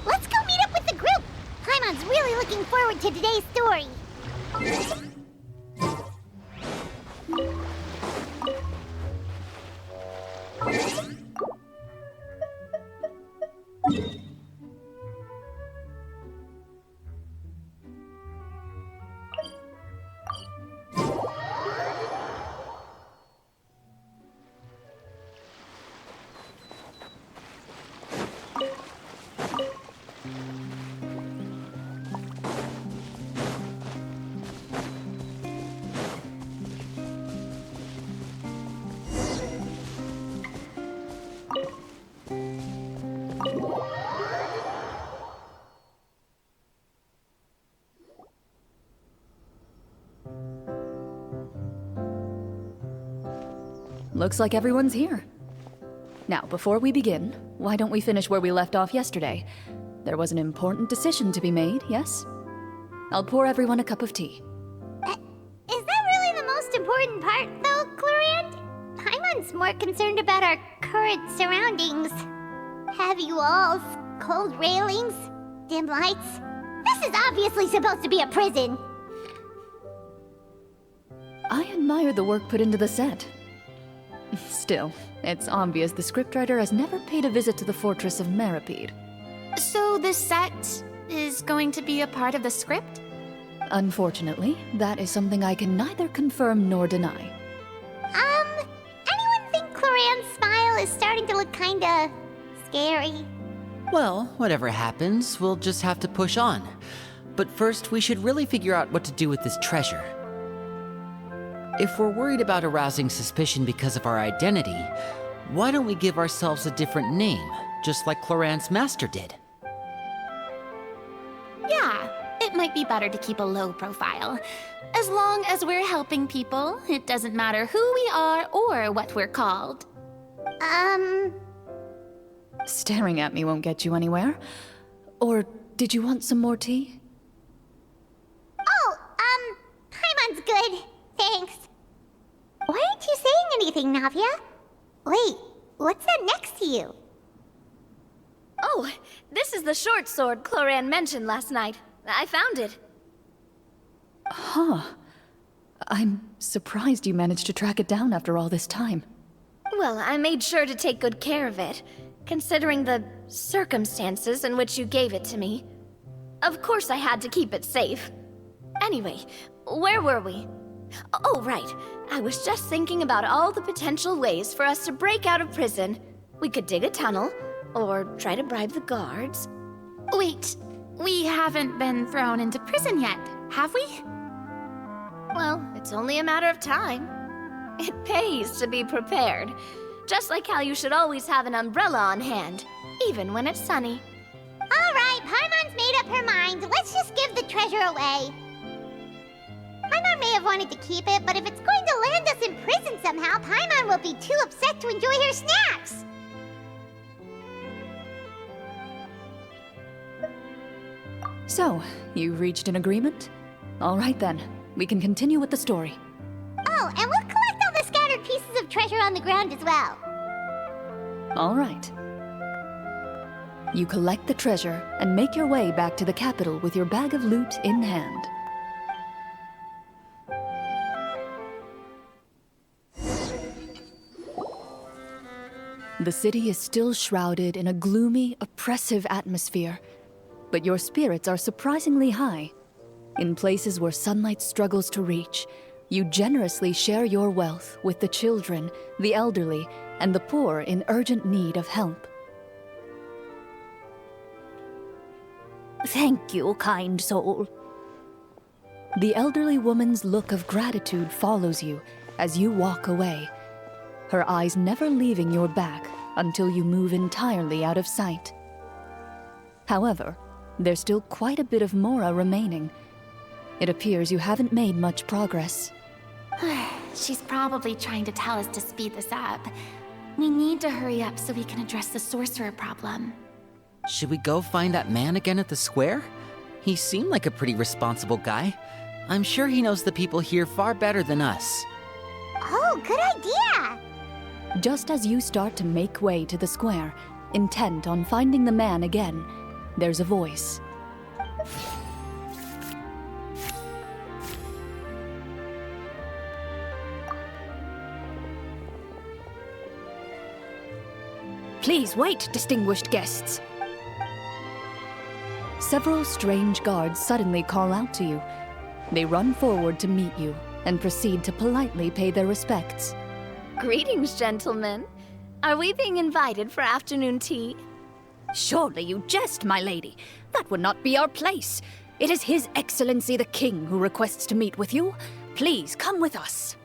Let's go meet up with the group! Paimon's really looking forward to today's story. Looks like everyone's here. Now, before we begin, why don't we finish where we left off yesterday? There was an important decision to be made, yes? I'll pour everyone a cup of tea. Is that really the most important part, though, Chorinde? Paimon's more concerned about our current surroundings. Heavy walls, cold railings, dim lights. This is obviously supposed to be a prison. I admire the work put into the set. Still, it's obvious the scriptwriter has never paid a visit to the fortress of Meripede. So this set is going to be a part of the script? Unfortunately, that is something I can neither confirm nor deny. Anyone think Chloranne's smile is starting to look kinda scary? Well, whatever happens, we'll just have to push on. But first, we should really figure out what to do with this treasure. If we're worried about arousing suspicion because of our identity, why don't we give ourselves a different name, just like Chloranne's master did? Yeah, it might be better to keep a low profile. As long as we're helping people, it doesn't matter who we are or what we're called. Staring at me won't get you anywhere. Or did you want some more tea? Oh, Paimon's good. Thanks. Why aren't you saying anything, Navia? Wait, what's that next to you? Oh, this is the short sword Chloranne mentioned last night. I found it. Huh. I'm surprised you managed to track it down after all this time. Well, I made sure to take good care of it, considering the circumstances in which you gave it to me. Of course I had to keep it safe. Anyway, where were we? Oh, right. I was just thinking about all the potential ways for us to break out of prison. We could dig a tunnel, or try to bribe the guards. Wait, we haven't been thrown into prison yet, have we? Well, it's only a matter of time. It pays to be prepared. Just like how you should always have an umbrella on hand, even when it's sunny. All right, Paimon's made up her mind. Let's just give the treasure away. Paimon may have wanted to keep it, but if it's going to land us in prison somehow, Paimon will be too upset to enjoy her snacks. So, you've reached an agreement? All right then, we can continue with the story. Oh, and we'll collect all the scattered pieces of treasure on the ground as well. All right. You collect the treasure and make your way back to the capital with your bag of loot in hand. The city is still shrouded in a gloomy, oppressive atmosphere, but your spirits are surprisingly high. In places where sunlight struggles to reach, you generously share your wealth with the children, the elderly, and the poor in urgent need of help. Thank you, kind soul. The elderly woman's look of gratitude follows you as you walk away, her eyes never leaving your back until you move entirely out of sight. However, there's still quite a bit of Mora remaining. It appears you haven't made much progress. She's probably trying to tell us to speed this up. We need to hurry up so we can address the sorcerer problem. Should we go find that man again at the square? He seemed like a pretty responsible guy. I'm sure he knows the people here far better than us. Oh, good idea! Just as you start to make way to the square, intent on finding the man again, there's a voice. Please wait, distinguished guests. Several strange guards suddenly call out to you. They run forward to meet you and proceed to politely pay their respects. Greetings, gentlemen. Are we being invited for afternoon tea? Surely you jest, my lady. That would not be our place. It is His Excellency the King who requests to meet with you. Please come with us.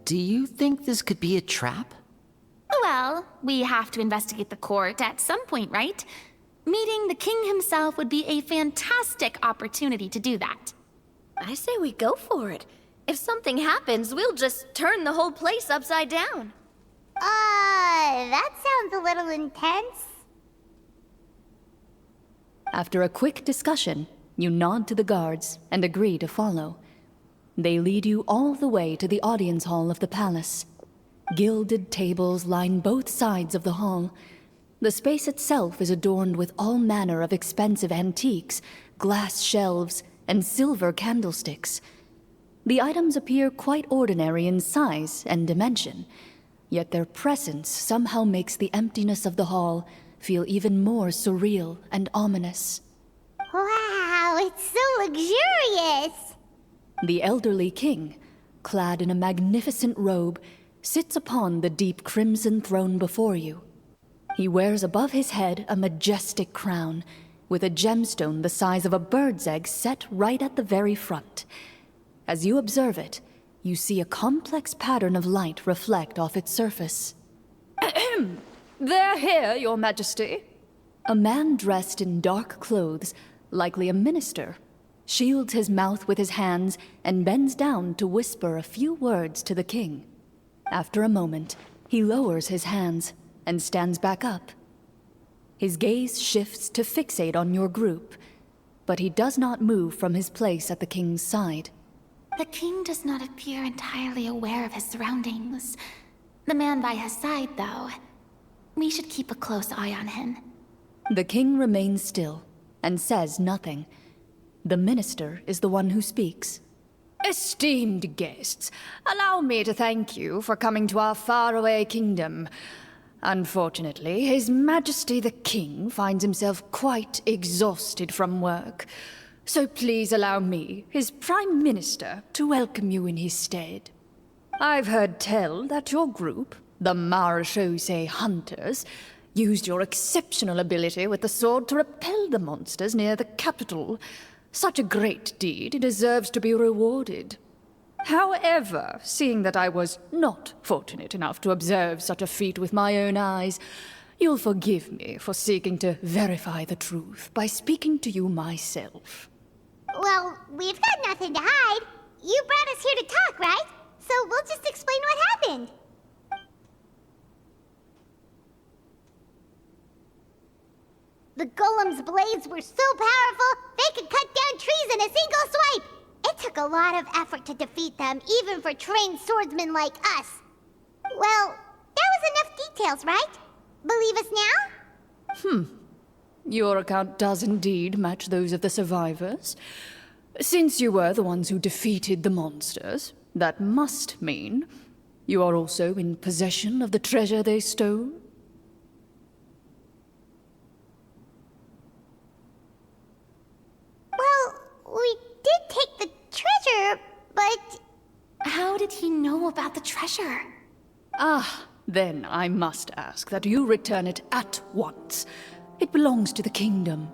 Do you think this could be a trap? Well, we have to investigate the court at some point, right? Meeting the king himself would be a fantastic opportunity to do that. I say we go for it. If something happens, we'll just turn the whole place upside down. That sounds a little intense. After a quick discussion, you nod to the guards and agree to follow. They lead you all the way to the audience hall of the palace. Gilded tables line both sides of the hall. The space itself is adorned with all manner of expensive antiques, glass shelves, and silver candlesticks. The items appear quite ordinary in size and dimension, yet their presence somehow makes the emptiness of the hall feel even more surreal and ominous. Wow, it's so luxurious! The elderly king, clad in a magnificent robe, sits upon the deep crimson throne before you. He wears above his head a majestic crown, with a gemstone the size of a bird's egg set right at the very front. As you observe it, you see a complex pattern of light reflect off its surface. They're here, Your Majesty. A man dressed in dark clothes, likely a minister, shields his mouth with his hands and bends down to whisper a few words to the king. After a moment, he lowers his hands and stands back up. His gaze shifts to fixate on your group, but he does not move from his place at the king's side. The king does not appear entirely aware of his surroundings. The man by his side, though. We should keep a close eye on him. The king remains still and says nothing. The minister is the one who speaks. Esteemed guests, allow me to thank you for coming to our faraway kingdom. Unfortunately, His Majesty the King finds himself quite exhausted from work. So please allow me, his Prime Minister, to welcome you in his stead. I've heard tell that your group, the Marechaussee Hunters, used your exceptional ability with the sword to repel the monsters near the capital. Such a great deed deserves to be rewarded. However, seeing that I was not fortunate enough to observe such a feat with my own eyes, you'll forgive me for seeking to verify the truth by speaking to you myself. Well, we've got nothing to hide. You brought us here to talk, right? So we'll just explain what happened. The golem's blades were so powerful, they could cut down trees in a single swipe! It took a lot of effort to defeat them, even for trained swordsmen like us. Well, that was enough details, right? Believe us now? Your account does indeed match those of the survivors. Since you were the ones who defeated the monsters, that must mean you are also in possession of the treasure they stole? Well, we did take the treasure, but... How did he know about the treasure? Then I must ask that you return it at once. It belongs to the kingdom.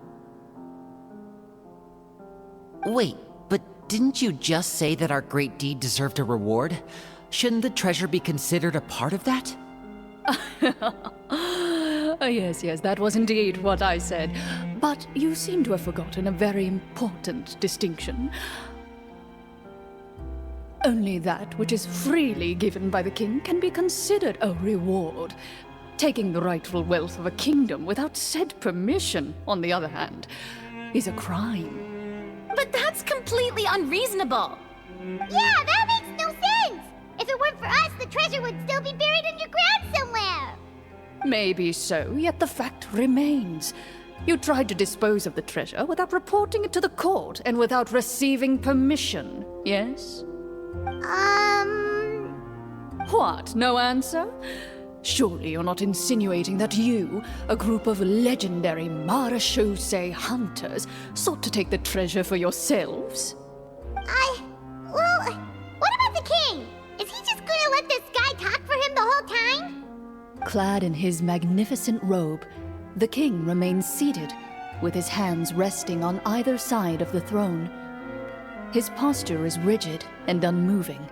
Wait, but didn't you just say that our great deed deserved a reward? Shouldn't the treasure be considered a part of that? Yes, that was indeed what I said. But you seem to have forgotten a very important distinction. Only that which is freely given by the king can be considered a reward. Taking the rightful wealth of a kingdom without said permission, on the other hand, is a crime. But that's completely unreasonable. Yeah, that makes no sense! If it weren't for us, the treasure would still be buried underground somewhere! Maybe so, yet the fact remains. You tried to dispose of the treasure without reporting it to the court and without receiving permission, yes? What, no answer? Surely you're not insinuating that you, a group of legendary marechaussee hunters, sought to take the treasure for yourselves? Well, what about the king? Is he just gonna let this guy talk for him the whole time? Clad in his magnificent robe, the king remains seated, with his hands resting on either side of the throne. His posture is rigid and unmoving.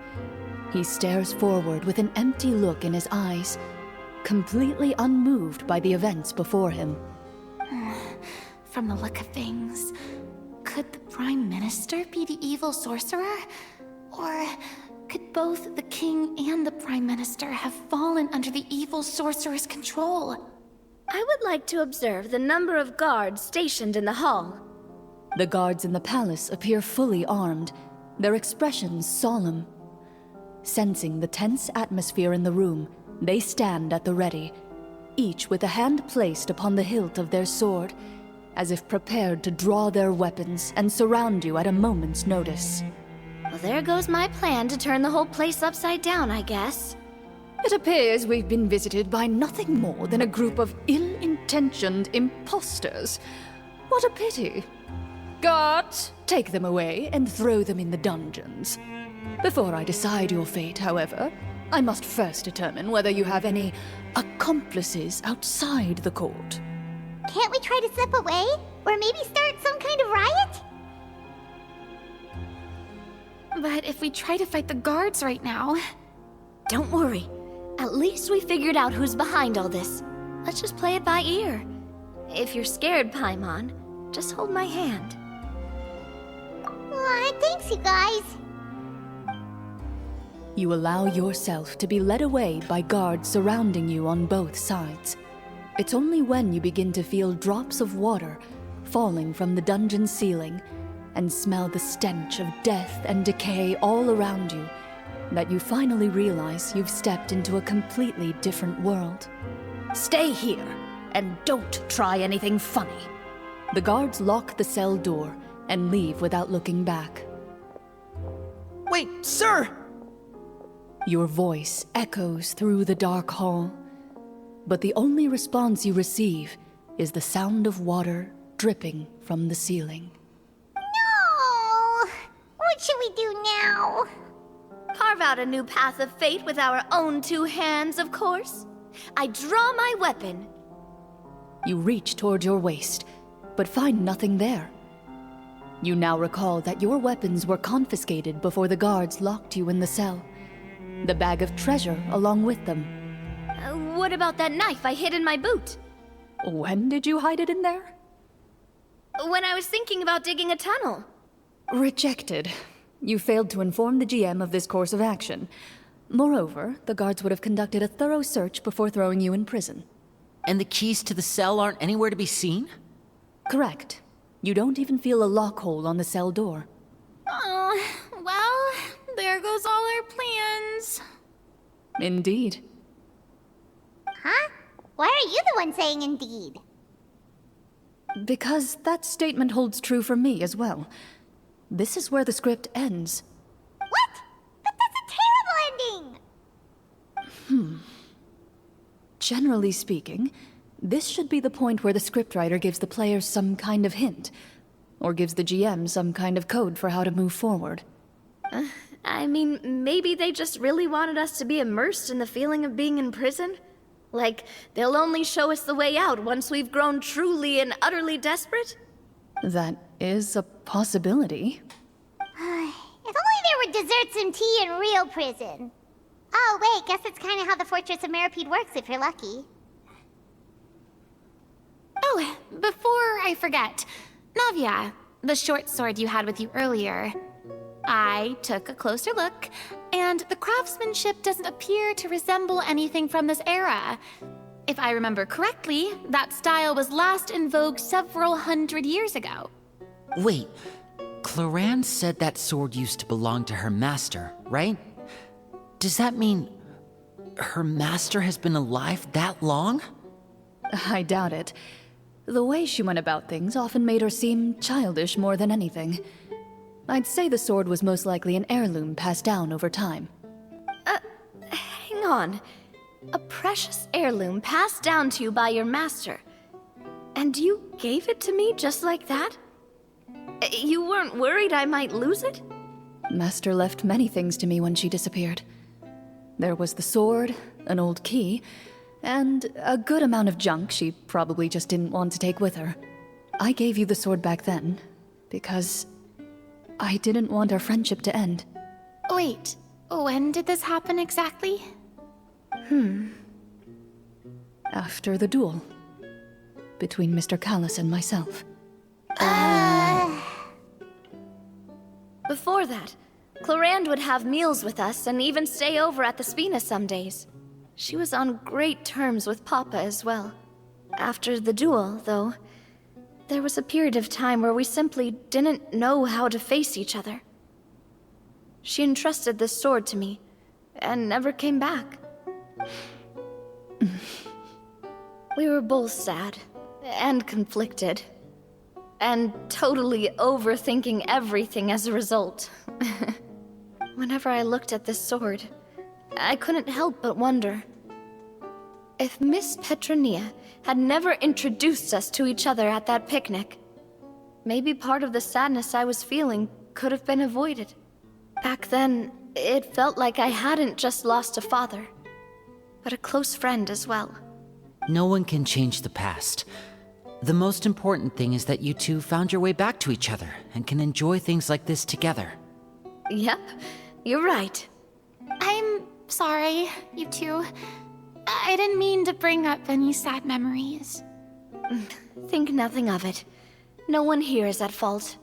He stares forward with an empty look in his eyes, completely unmoved by the events before him. From the look of things, could the Prime Minister be the evil sorcerer? Or could both the King and the Prime Minister have fallen under the evil sorcerer's control? I would like to observe the number of guards stationed in the hall. The guards in the palace appear fully armed, their expressions solemn. Sensing the tense atmosphere in the room, they stand at the ready, each with a hand placed upon the hilt of their sword, as if prepared to draw their weapons and surround you at a moment's notice. Well, there goes my plan to turn the whole place upside down, I guess. It appears we've been visited by nothing more than a group of ill-intentioned imposters. What a pity. Guards, take them away and throw them in the dungeons. Before I decide your fate, however, I must first determine whether you have any accomplices outside the court. Can't we try to slip away? Or maybe start some kind of riot? But if we try to fight the guards right now... Don't worry. At least we figured out who's behind all this. Let's just play it by ear. If you're scared, Paimon, just hold my hand. Aw, thanks, you guys. You allow yourself to be led away by guards surrounding you on both sides. It's only when you begin to feel drops of water falling from the dungeon ceiling and smell the stench of death and decay all around you that you finally realize you've stepped into a completely different world. Stay here, and don't try anything funny. The guards lock the cell door and leave without looking back. Wait, sir! Your voice echoes through the dark hall, but the only response you receive is the sound of water dripping from the ceiling. No! What should we do now? Carve out a new path of fate with our own two hands, of course. I draw my weapon. You reach toward your waist, but find nothing there. You now recall that your weapons were confiscated before the guards locked you in the cell. The bag of treasure along with them. What about that knife I hid in my boot? When did you hide it in there? When I was thinking about digging a tunnel. Rejected. You failed to inform the GM of this course of action. Moreover, the guards would have conducted a thorough search before throwing you in prison. And the keys to the cell aren't anywhere to be seen? Correct. You don't even feel a lock hole on the cell door. Oh, well, there goes all our plans. Indeed. Huh? Why are you the one saying indeed? Because that statement holds true for me as well. This is where the script ends. What? But that's a terrible ending! Generally speaking, this should be the point where the scriptwriter gives the players some kind of hint, or gives the GM some kind of code for how to move forward. I mean, maybe they just really wanted us to be immersed in the feeling of being in prison? Like, they'll only show us the way out once we've grown truly and utterly desperate? That is a possibility. If only there were desserts and tea in real prison. Oh, wait, guess that's kind of how the Fortress of Meripede works if you're lucky. Oh, before I forget, Navia, the short sword you had with you earlier. I took a closer look, and the craftsmanship doesn't appear to resemble anything from this era. If I remember correctly, that style was last in vogue several hundred years ago. Wait, Clorinde said that sword used to belong to her master, right? Does that mean her master has been alive that long? I doubt it. The way she went about things often made her seem childish more than anything. I'd say the sword was most likely an heirloom passed down over time. Hang on. A precious heirloom passed down to you by your master. And you gave it to me just like that? You weren't worried I might lose it? Master left many things to me when she disappeared. There was the sword, an old key, and a good amount of junk she probably just didn't want to take with her. I gave you the sword back then, because I didn't want our friendship to end. Wait, when did this happen exactly? After the duel. Between Mr. Callis and myself. Before that, Clorinde would have meals with us and even stay over at the Spina some days. She was on great terms with Papa as well. After the duel, though, there was a period of time where we simply didn't know how to face each other. She entrusted this sword to me, and never came back. We were both sad, and conflicted, and totally overthinking everything as a result. Whenever I looked at this sword, I couldn't help but wonder if Miss Petronia had never introduced us to each other at that picnic. Maybe part of the sadness I was feeling could have been avoided. Back then, it felt like I hadn't just lost a father, but a close friend as well. No one can change the past. The most important thing is that you two found your way back to each other and can enjoy things like this together. Yep, you're right. I'm sorry, you two. I didn't mean to bring up any sad memories. Think nothing of it. No one here is at fault.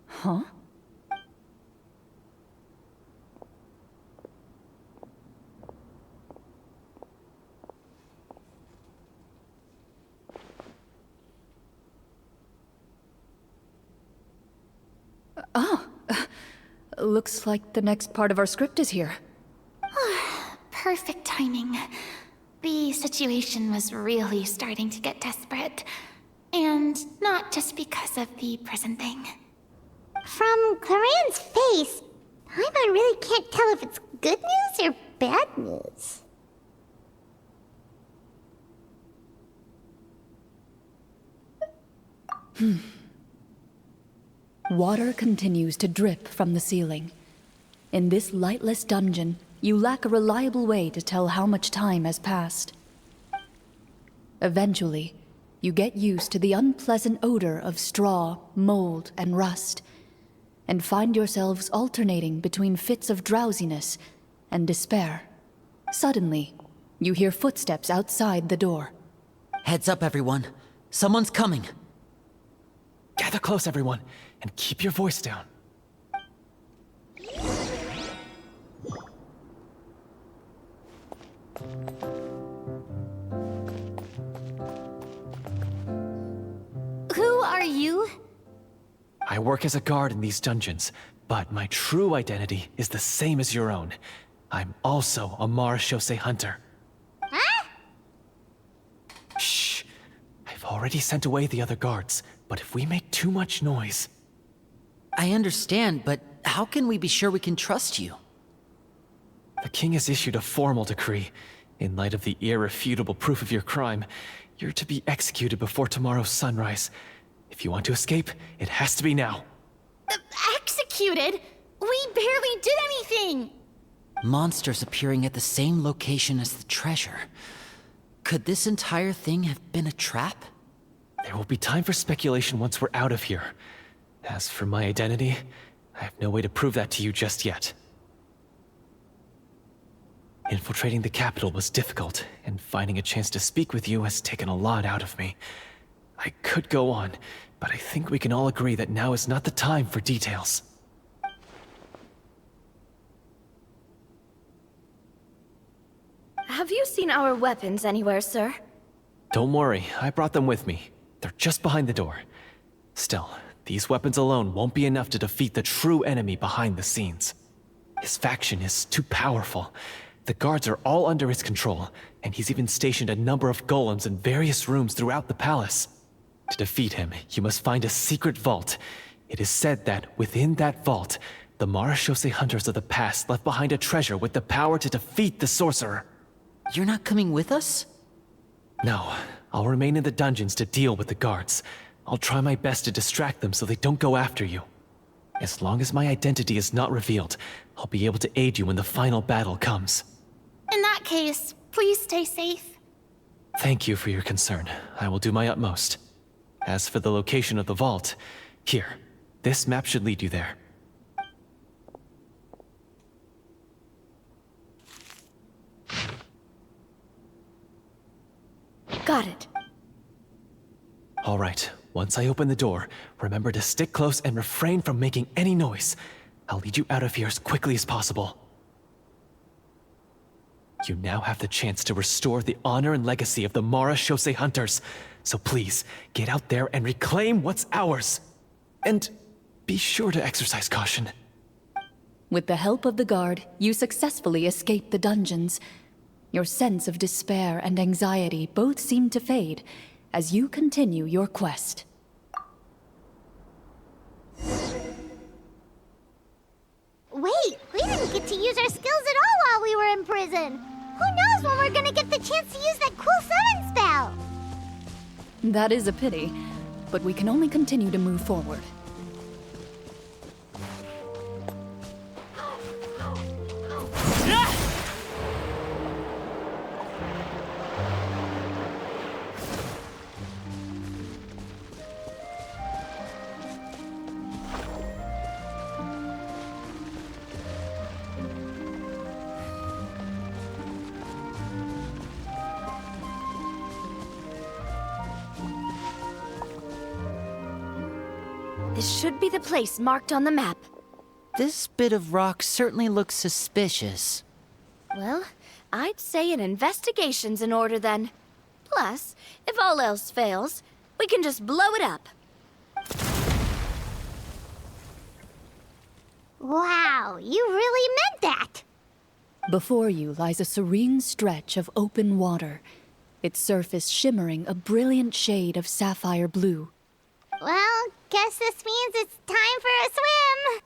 Huh? Looks like the next part of our script is here. Perfect timing. The situation was really starting to get desperate. And not just because of the prison thing. From Clarenne's face, Paimon really can't tell if it's good news or bad news. Water continues to drip from the ceiling. In this lightless dungeon, you lack a reliable way to tell how much time has passed. Eventually, you get used to the unpleasant odor of straw, mold, and rust, and find yourselves alternating between fits of drowsiness and despair. Suddenly, you hear footsteps outside the door. Heads up, everyone. Someone's coming. Gather close, everyone, and keep your voice down. Who are you? I work as a guard in these dungeons, but my true identity is the same as your own. I'm also a marechaussee hunter. Huh? Shh! I've already sent away the other guards, but if we make too much noise... I understand, but how can we be sure we can trust you? The king has issued a formal decree. In light of the irrefutable proof of your crime, you're to be executed before tomorrow's sunrise. If you want to escape, it has to be now. Executed? We barely did anything! Monsters appearing at the same location as the treasure. Could this entire thing have been a trap? There will be time for speculation once we're out of here. As for my identity, I have no way to prove that to you just yet. Infiltrating the capital was difficult, and finding a chance to speak with you has taken a lot out of me. I could go on, but I think we can all agree that now is not the time for details. Have you seen our weapons anywhere, sir? Don't worry, I brought them with me. They're just behind the door. Still, these weapons alone won't be enough to defeat the true enemy behind the scenes. His faction is too powerful. The guards are all under his control, and he's even stationed a number of golems in various rooms throughout the palace. To defeat him, you must find a secret vault. It is said that within that vault, the Marechaussee hunters of the past left behind a treasure with the power to defeat the sorcerer. You're not coming with us? No, I'll remain in the dungeons to deal with the guards. I'll try my best to distract them so they don't go after you. As long as my identity is not revealed, I'll be able to aid you when the final battle comes. In that case, please stay safe. Thank you for your concern. I will do my utmost. As for the location of the vault, here, this map should lead you there. Got it. All right, once I open the door, remember to stick close and refrain from making any noise. I'll lead you out of here as quickly as possible. You now have the chance to restore the honor and legacy of the Marechaussee hunters. So please, get out there and reclaim what's ours. And be sure to exercise caution. With the help of the guard, you successfully escape the dungeons. Your sense of despair and anxiety both seem to fade as you continue your quest. Wait, we didn't get to use our skills at all while we were in prison. Who knows when we're gonna get the chance to use that cool summon spell? That is a pity, but we can only continue to move forward. This should be the place marked on the map. This bit of rock certainly looks suspicious. Well, I'd say an investigation's in order then. Plus, if all else fails, we can just blow it up. Wow, you really meant that! Before you lies a serene stretch of open water, its surface shimmering a brilliant shade of sapphire blue. Well, guess this means it's time for a swim!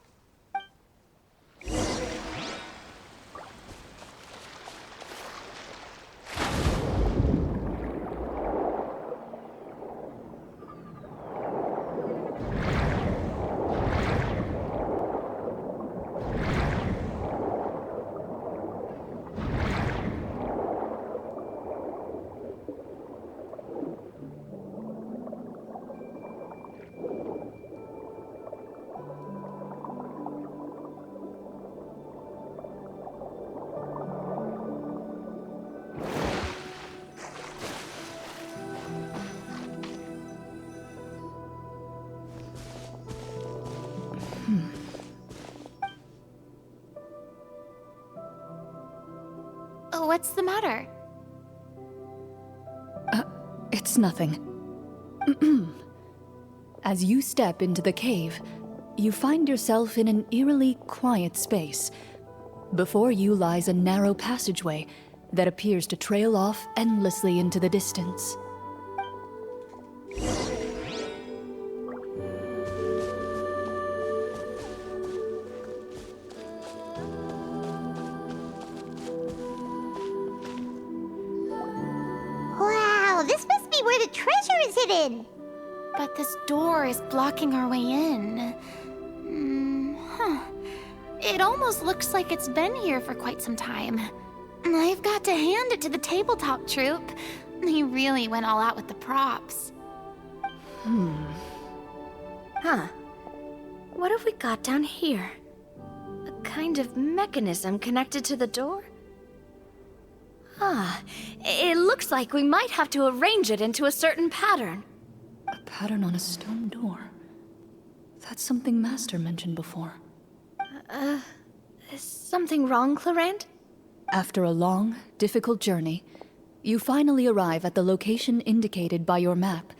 What's the matter? It's nothing. As you step into the cave, you find yourself in an eerily quiet space. Before you lies a narrow passageway that appears to trail off endlessly into the distance. Wow, this must be where the treasure is hidden! But this door is blocking our way in. It almost looks like it's been here for quite some time. I've got to hand it to the tabletop troupe. They really went all out with the props. Huh. What have we got down here? A kind of mechanism connected to the door? It looks like we might have to arrange it into a certain pattern. A pattern on a stone door. That's something Master mentioned before. Is something wrong, Chorinde? After a long, difficult journey, you finally arrive at the location indicated by your map.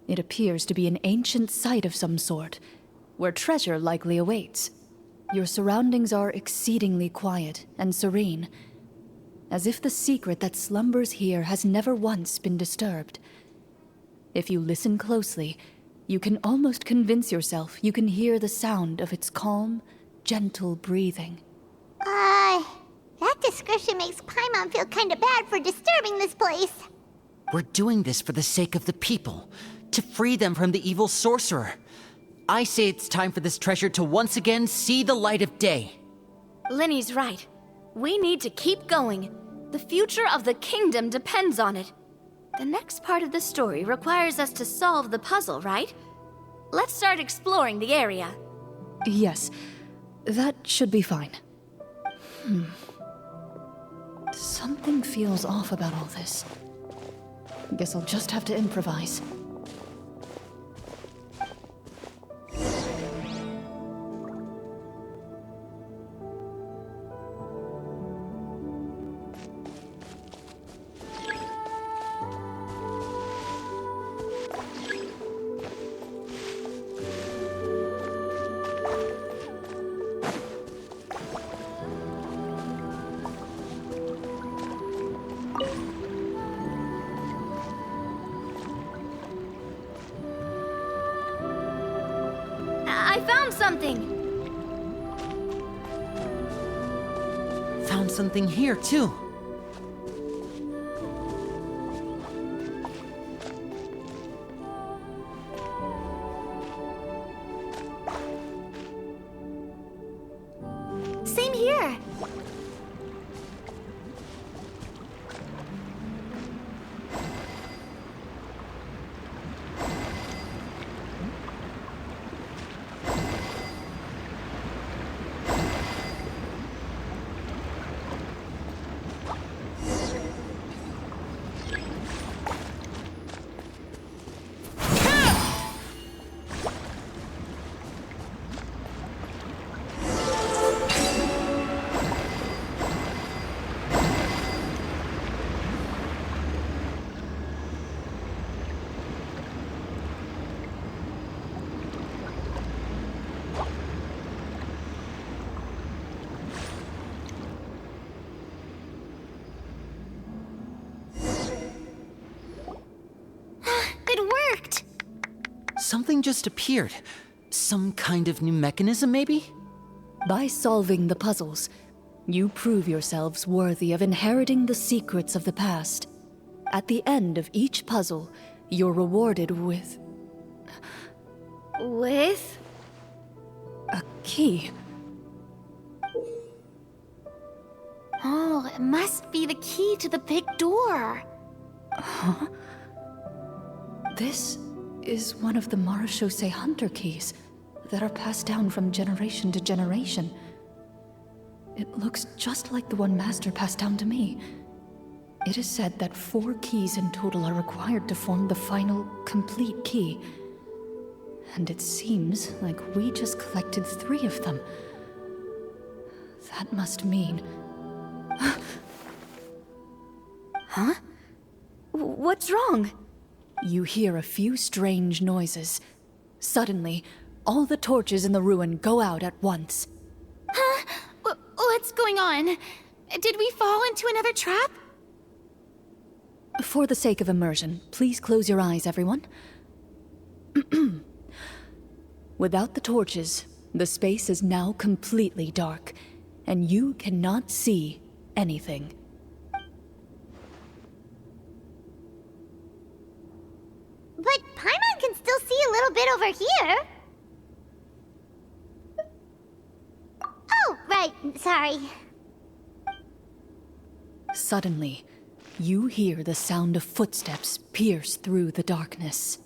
It appears to be an ancient site of some sort, where treasure likely awaits. Your surroundings are exceedingly quiet and serene, as if the secret that slumbers here has never once been disturbed. If you listen closely, you can almost convince yourself you can hear the sound of its calm, gentle breathing. That description makes Paimon feel kinda bad for disturbing this place. We're doing this for the sake of the people, to free them from the evil sorcerer. I say it's time for this treasure to once again see the light of day. Linny's right. We need to keep going. The future of the kingdom depends on it. The next part of the story requires us to solve the puzzle, right? Let's start exploring the area. Yes, that should be fine. Something feels off about all this. Guess I'll just have to improvise. I found something! Found something here, too. Same here. Something just appeared. Some kind of new mechanism, maybe? By solving the puzzles, you prove yourselves worthy of inheriting the secrets of the past. At the end of each puzzle, you're rewarded with With? a key. Oh, it must be the key to the big door. This is one of the Marechaussee Hunter keys that are passed down from generation to generation. It looks just like the one Master passed down to me. It is said that 4 keys in total are required to form the final, complete key. And it seems like we just collected 3 of them. That must mean... Huh? What's wrong? You hear a few strange noises. Suddenly, all the torches in the ruin go out at once. Huh? What's going on? Did we fall into another trap? For the sake of immersion, please close your eyes, everyone. Without the torches, the space is now completely dark, and you cannot see anything. But Paimon can still see a little bit over here. Oh, right, sorry. Suddenly, you hear the sound of footsteps pierce through the darkness.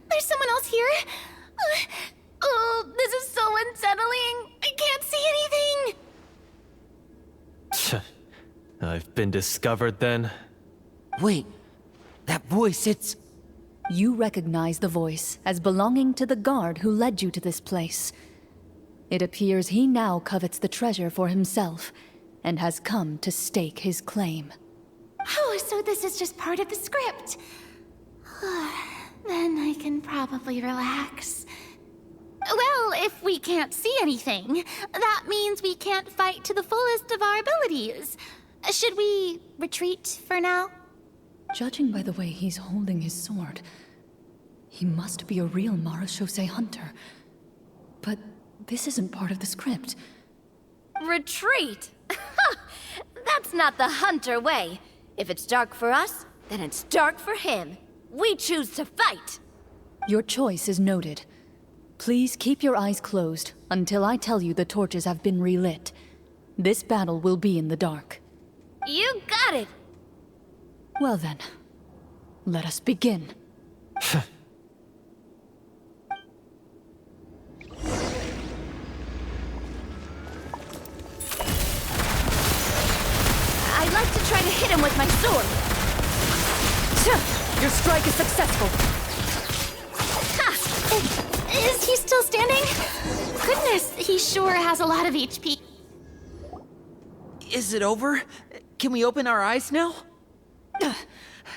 There's someone else here? Oh, this is so unsettling. I can't see anything. I've been discovered then? Wait, that voice, it's... You recognize the voice as belonging to the guard who led you to this place. It appears he now covets the treasure for himself, and has come to stake his claim. Oh, so this is just part of the script. Then I can probably relax. Well, if we can't see anything, that means we can't fight to the fullest of our abilities. Should we retreat for now? Judging by the way he's holding his sword, he must be a real Marechaussee hunter. But this isn't part of the script. Retreat? That's not the hunter way. If it's dark for us, then it's dark for him. We choose to fight. Your choice is noted. Please keep your eyes closed until I tell you the torches have been relit. This battle will be in the dark. You got it. Well then, let us begin. I'd like to try to hit him with my sword. Your strike is successful. Ha! Is he still standing? Goodness, he sure has a lot of HP. Is it over? Can we open our eyes now?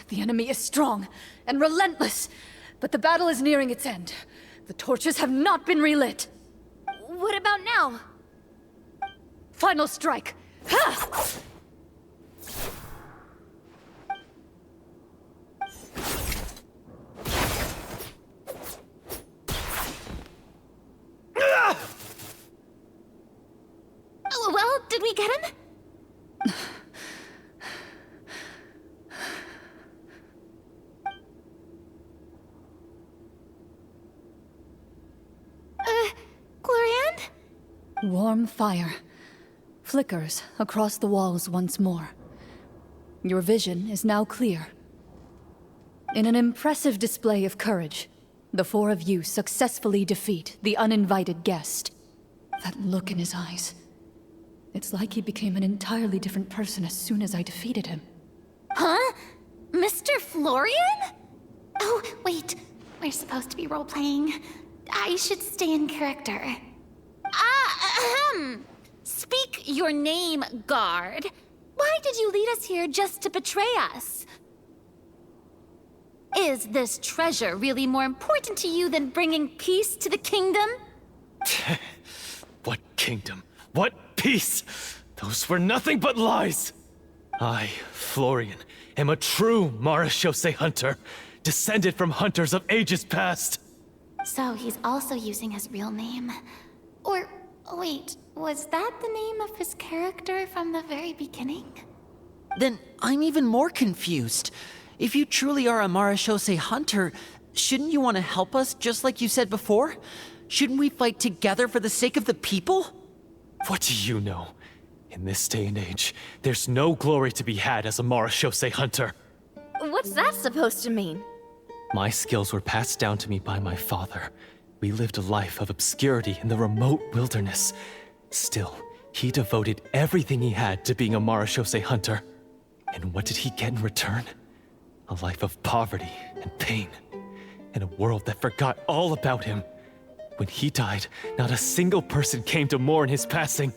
The enemy is strong and relentless, but the battle is nearing its end. The torches have not been relit. What about now? Final strike. Ha! Oh, well, did we get him? Glorian? Warm fire flickers across the walls once more. Your vision is now clear. In an impressive display of courage, the four of you successfully defeat the uninvited guest. That look in his eyes. It's like he became an entirely different person as soon as I defeated him. Huh? Mr. Florian? Oh, wait. We're supposed to be role-playing. I should stay in character. Speak your name, guard. Why did you lead us here just to betray us? Is this treasure really more important to you than bringing peace to the kingdom? What kingdom? What peace? Those were nothing but lies! I, Florian, am a true Marechaussee hunter, descended from hunters of ages past. So he's also using his real name. Or, wait, was that the name of his character from the very beginning? Then I'm even more confused. If you truly are a Marechaussee hunter, shouldn't you want to help us just like you said before? Shouldn't we fight together for the sake of the people? What do you know? In this day and age, there's no glory to be had as a Marechaussee hunter. What's that supposed to mean? My skills were passed down to me by my father. We lived a life of obscurity in the remote wilderness. Still, he devoted everything he had to being a Marechaussee hunter. And what did he get in return? A life of poverty and pain. And a world that forgot all about him. When he died, not a single person came to mourn his passing.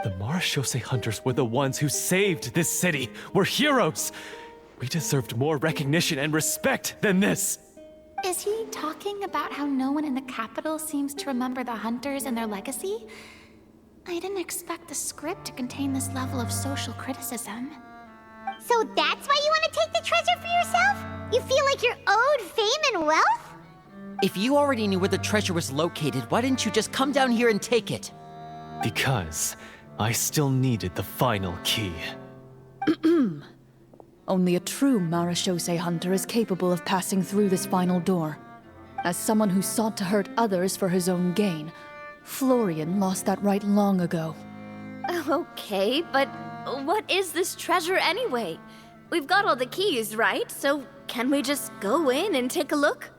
The Marechaussee hunters were the ones who saved this city. We're heroes. We deserved more recognition and respect than this. Is he talking about how no one in the capital seems to remember the hunters and their legacy? I didn't expect the script to contain this level of social criticism. So that's why you want to take the treasure for yourself? You feel like you're owed fame and wealth? If you already knew where the treasure was located, why didn't you just come down here and take it? Because I still needed the final key. Only a true Marechaussee hunter is capable of passing through this final door. As someone who sought to hurt others for his own gain, Florian lost that right long ago. Okay, but what is this treasure anyway? We've got all the keys, right? So can we just go in and take a look?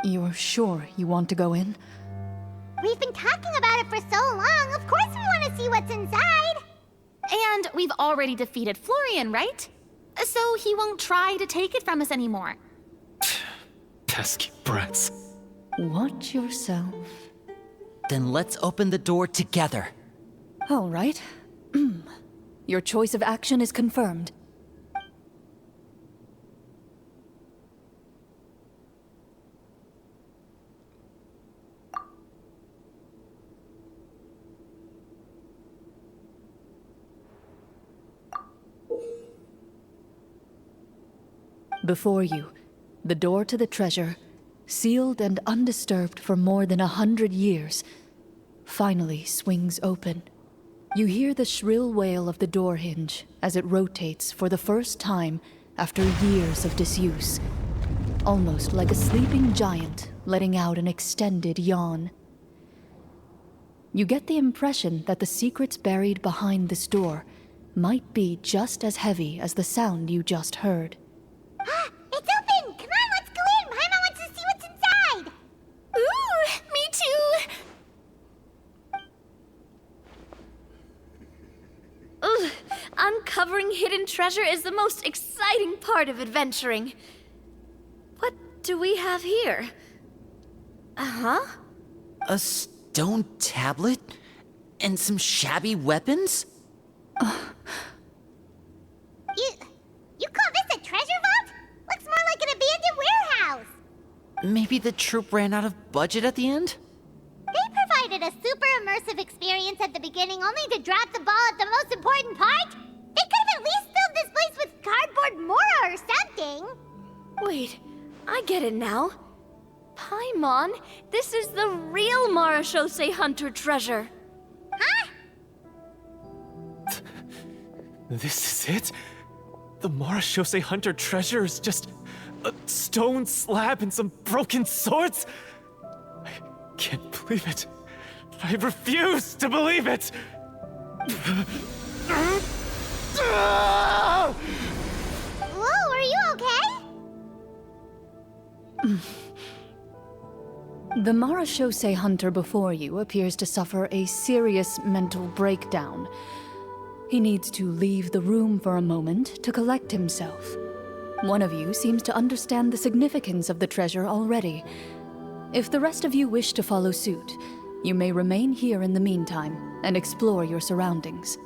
You're sure you want to go in? We've been talking about it for so long, of course we want to see what's inside. And we've already defeated Florian, right? So he won't try to take it from us anymore. Pesky brats. Watch yourself. Then let's open the door together. All right. Your choice of action is confirmed. Before you, the door to the treasure, sealed and undisturbed for more than 100 years, finally swings open. You hear the shrill wail of the door hinge as it rotates for the first time after years of disuse, almost like a sleeping giant letting out an extended yawn. You get the impression that the secrets buried behind this door might be just as heavy as the sound you just heard. It's open! Come on, let's go in! Paimon wants to see what's inside! Ooh, me too! Ugh, uncovering hidden treasure is the most exciting part of adventuring. What do we have here? Uh-huh. A stone tablet? And some shabby weapons? You call this a treasure vault? Looks more like an abandoned warehouse! Maybe the troop ran out of budget at the end? They provided a super immersive experience at the beginning only to drop the ball at the most important part? They could have at least filled this place with cardboard Mora or something! Wait, I get it now. Paimon, this is the real Marachose Hunter treasure. Huh? This is it? The Marachose Hunter treasure is just a stone slab and some broken swords? I can't believe it. I refuse to believe it! Whoa, are you okay? The Marachose Hunter before you appears to suffer a serious mental breakdown. He needs to leave the room for a moment to collect himself. One of you seems to understand the significance of the treasure already. If the rest of you wish to follow suit, you may remain here in the meantime and explore your surroundings.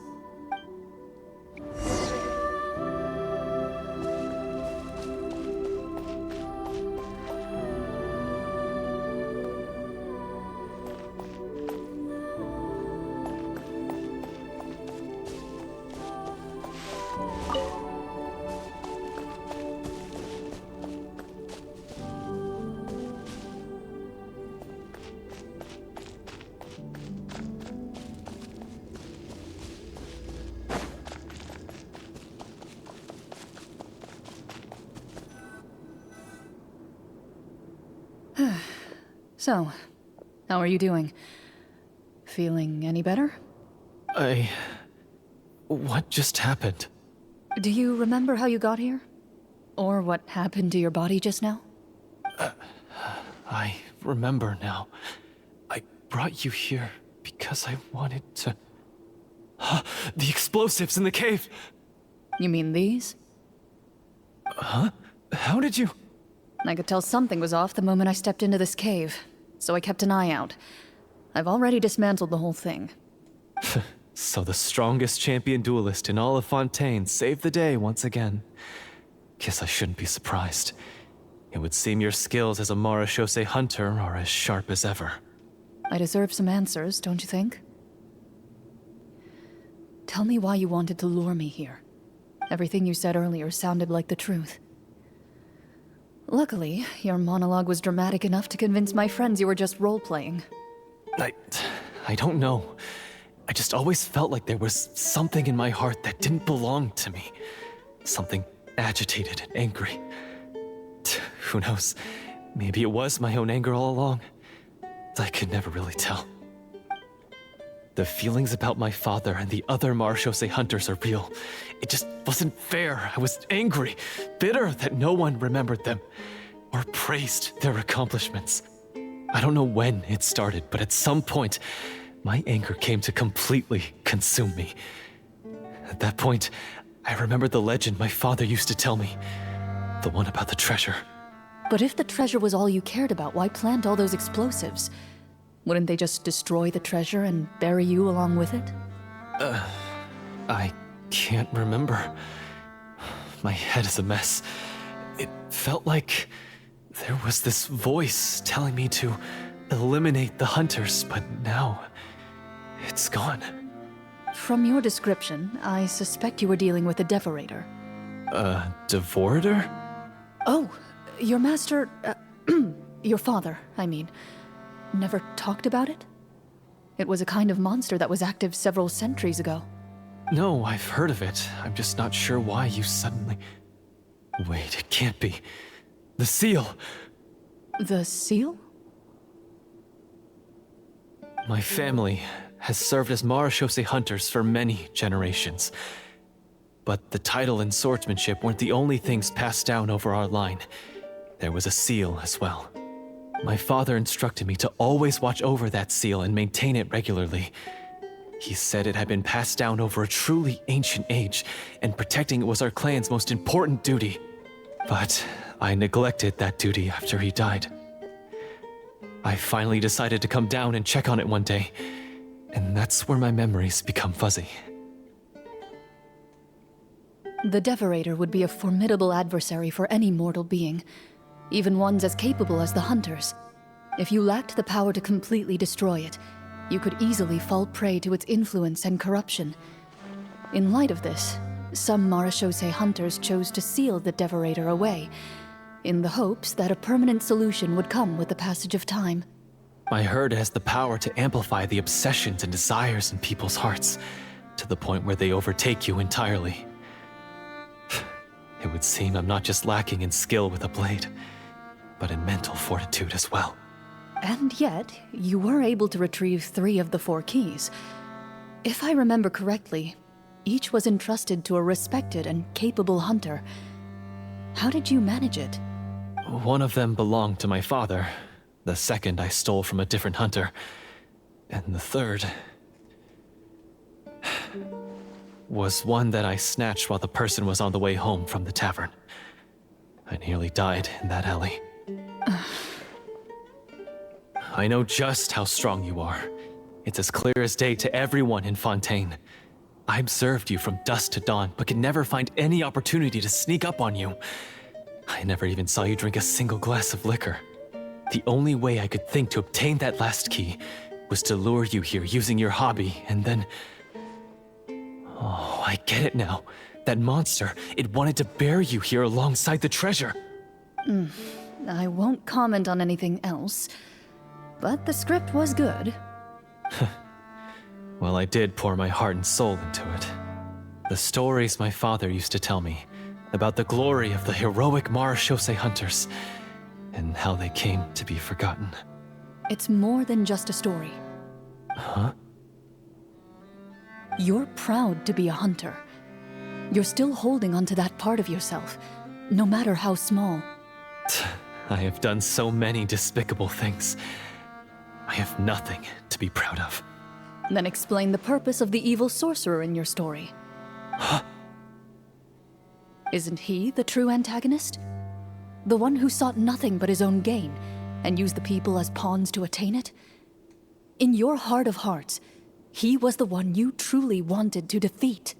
So, how are you doing? Feeling any better? What just happened? Do you remember how you got here? Or what happened to your body just now? I remember now. I brought you here because I wanted to... The explosives in the cave! You mean these? Huh? How did you... I could tell something was off the moment I stepped into this cave, so I kept an eye out. I've already dismantled the whole thing. So the strongest champion duelist in all of Fontaine saved the day once again. Guess I shouldn't be surprised. It would seem your skills as a Marachose hunter are as sharp as ever. I deserve some answers, don't you think? Tell me why you wanted to lure me here. Everything you said earlier sounded like the truth. Luckily, your monologue was dramatic enough to convince my friends you were just role-playing. I don't know. I just always felt like there was something in my heart that didn't belong to me. Something agitated and angry. Who knows? Maybe it was my own anger all along. I could never really tell. The feelings about my father and the other Marachose hunters are real. It just wasn't fair. I was angry, bitter that no one remembered them or praised their accomplishments. I don't know when it started, but at some point, my anger came to completely consume me. At that point, I remembered the legend my father used to tell me. The one about the treasure. But if the treasure was all you cared about, why plant all those explosives? Wouldn't they just destroy the treasure and bury you along with it? I can't remember. My head is a mess. It felt like there was this voice telling me to eliminate the hunters, but now it's gone. From your description, I suspect you were dealing with a Devorator. Devorator? Oh, your master... your father, I mean. Never talked about it? It was a kind of monster that was active several centuries ago. No, I've heard of it. I'm just not sure why you suddenly... Wait, it can't be. The seal! The seal? My family has served as Marechaussee hunters for many generations. But the title and swordsmanship weren't the only things passed down over our line. There was a seal as well. My father instructed me to always watch over that seal and maintain it regularly. He said it had been passed down over a truly ancient age, and protecting it was our clan's most important duty. But I neglected that duty after he died. I finally decided to come down and check on it one day, and that's where my memories become fuzzy. The Devorator would be a formidable adversary for any mortal being, even ones as capable as the Hunters. If you lacked the power to completely destroy it, you could easily fall prey to its influence and corruption. In light of this, some Marechaussee hunters chose to seal the Devorator away, in the hopes that a permanent solution would come with the passage of time. I heard it has the power to amplify the obsessions and desires in people's hearts, to the point where they overtake you entirely. It would seem I'm not just lacking in skill with a blade, but in mental fortitude as well. And yet, you were able to retrieve 3 of the 4 keys. If I remember correctly, each was entrusted to a respected and capable hunter. How did you manage it? One of them belonged to my father. The second I stole from a different hunter. And the third... was one that I snatched while the person was on the way home from the tavern. I nearly died in that alley. I know just how strong you are. It's as clear as day to everyone in Fontaine. I observed you from dusk to dawn, but could never find any opportunity to sneak up on you. I never even saw you drink a single glass of liquor. The only way I could think to obtain that last key was to lure you here using your hobby, and then... Oh, I get it now. That monster, it wanted to bury you here alongside the treasure. I won't comment on anything else, but the script was good. Well, I did pour my heart and soul into it. The stories my father used to tell me about the glory of the heroic Marechaussee hunters and how they came to be forgotten. It's more than just a story. Huh? You're proud to be a hunter. You're still holding onto that part of yourself, no matter how small. I have done so many despicable things. I have nothing to be proud of. Then explain the purpose of the evil sorcerer in your story. Huh? Isn't he the true antagonist? The one who sought nothing but his own gain, and used the people as pawns to attain it? In your heart of hearts, he was the one you truly wanted to defeat.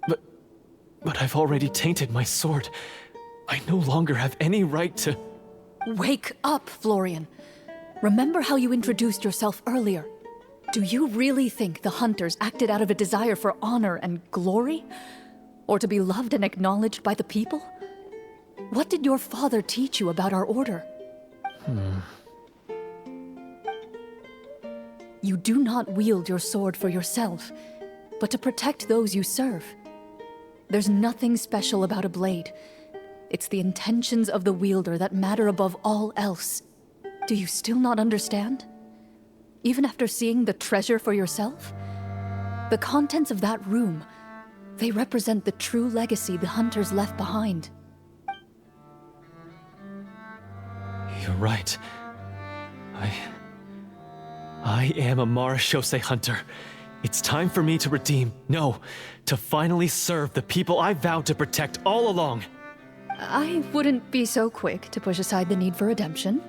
But I've already tainted my sword. I no longer have any right to... Wake up, Florian. Remember how you introduced yourself earlier. Do you really think the hunters acted out of a desire for honor and glory? Or to be loved and acknowledged by the people? What did your father teach you about our order? You do not wield your sword for yourself, but to protect those you serve. There's nothing special about a blade. It's the intentions of the wielder that matter above all else. Do you still not understand? Even after seeing the treasure for yourself? The contents of that room, they represent the true legacy the hunters left behind. You're right. I am a Marechaussee hunter, It's time for me to redeem, no, to finally serve the people I vowed to protect all along. I wouldn't be so quick to push aside the need for redemption.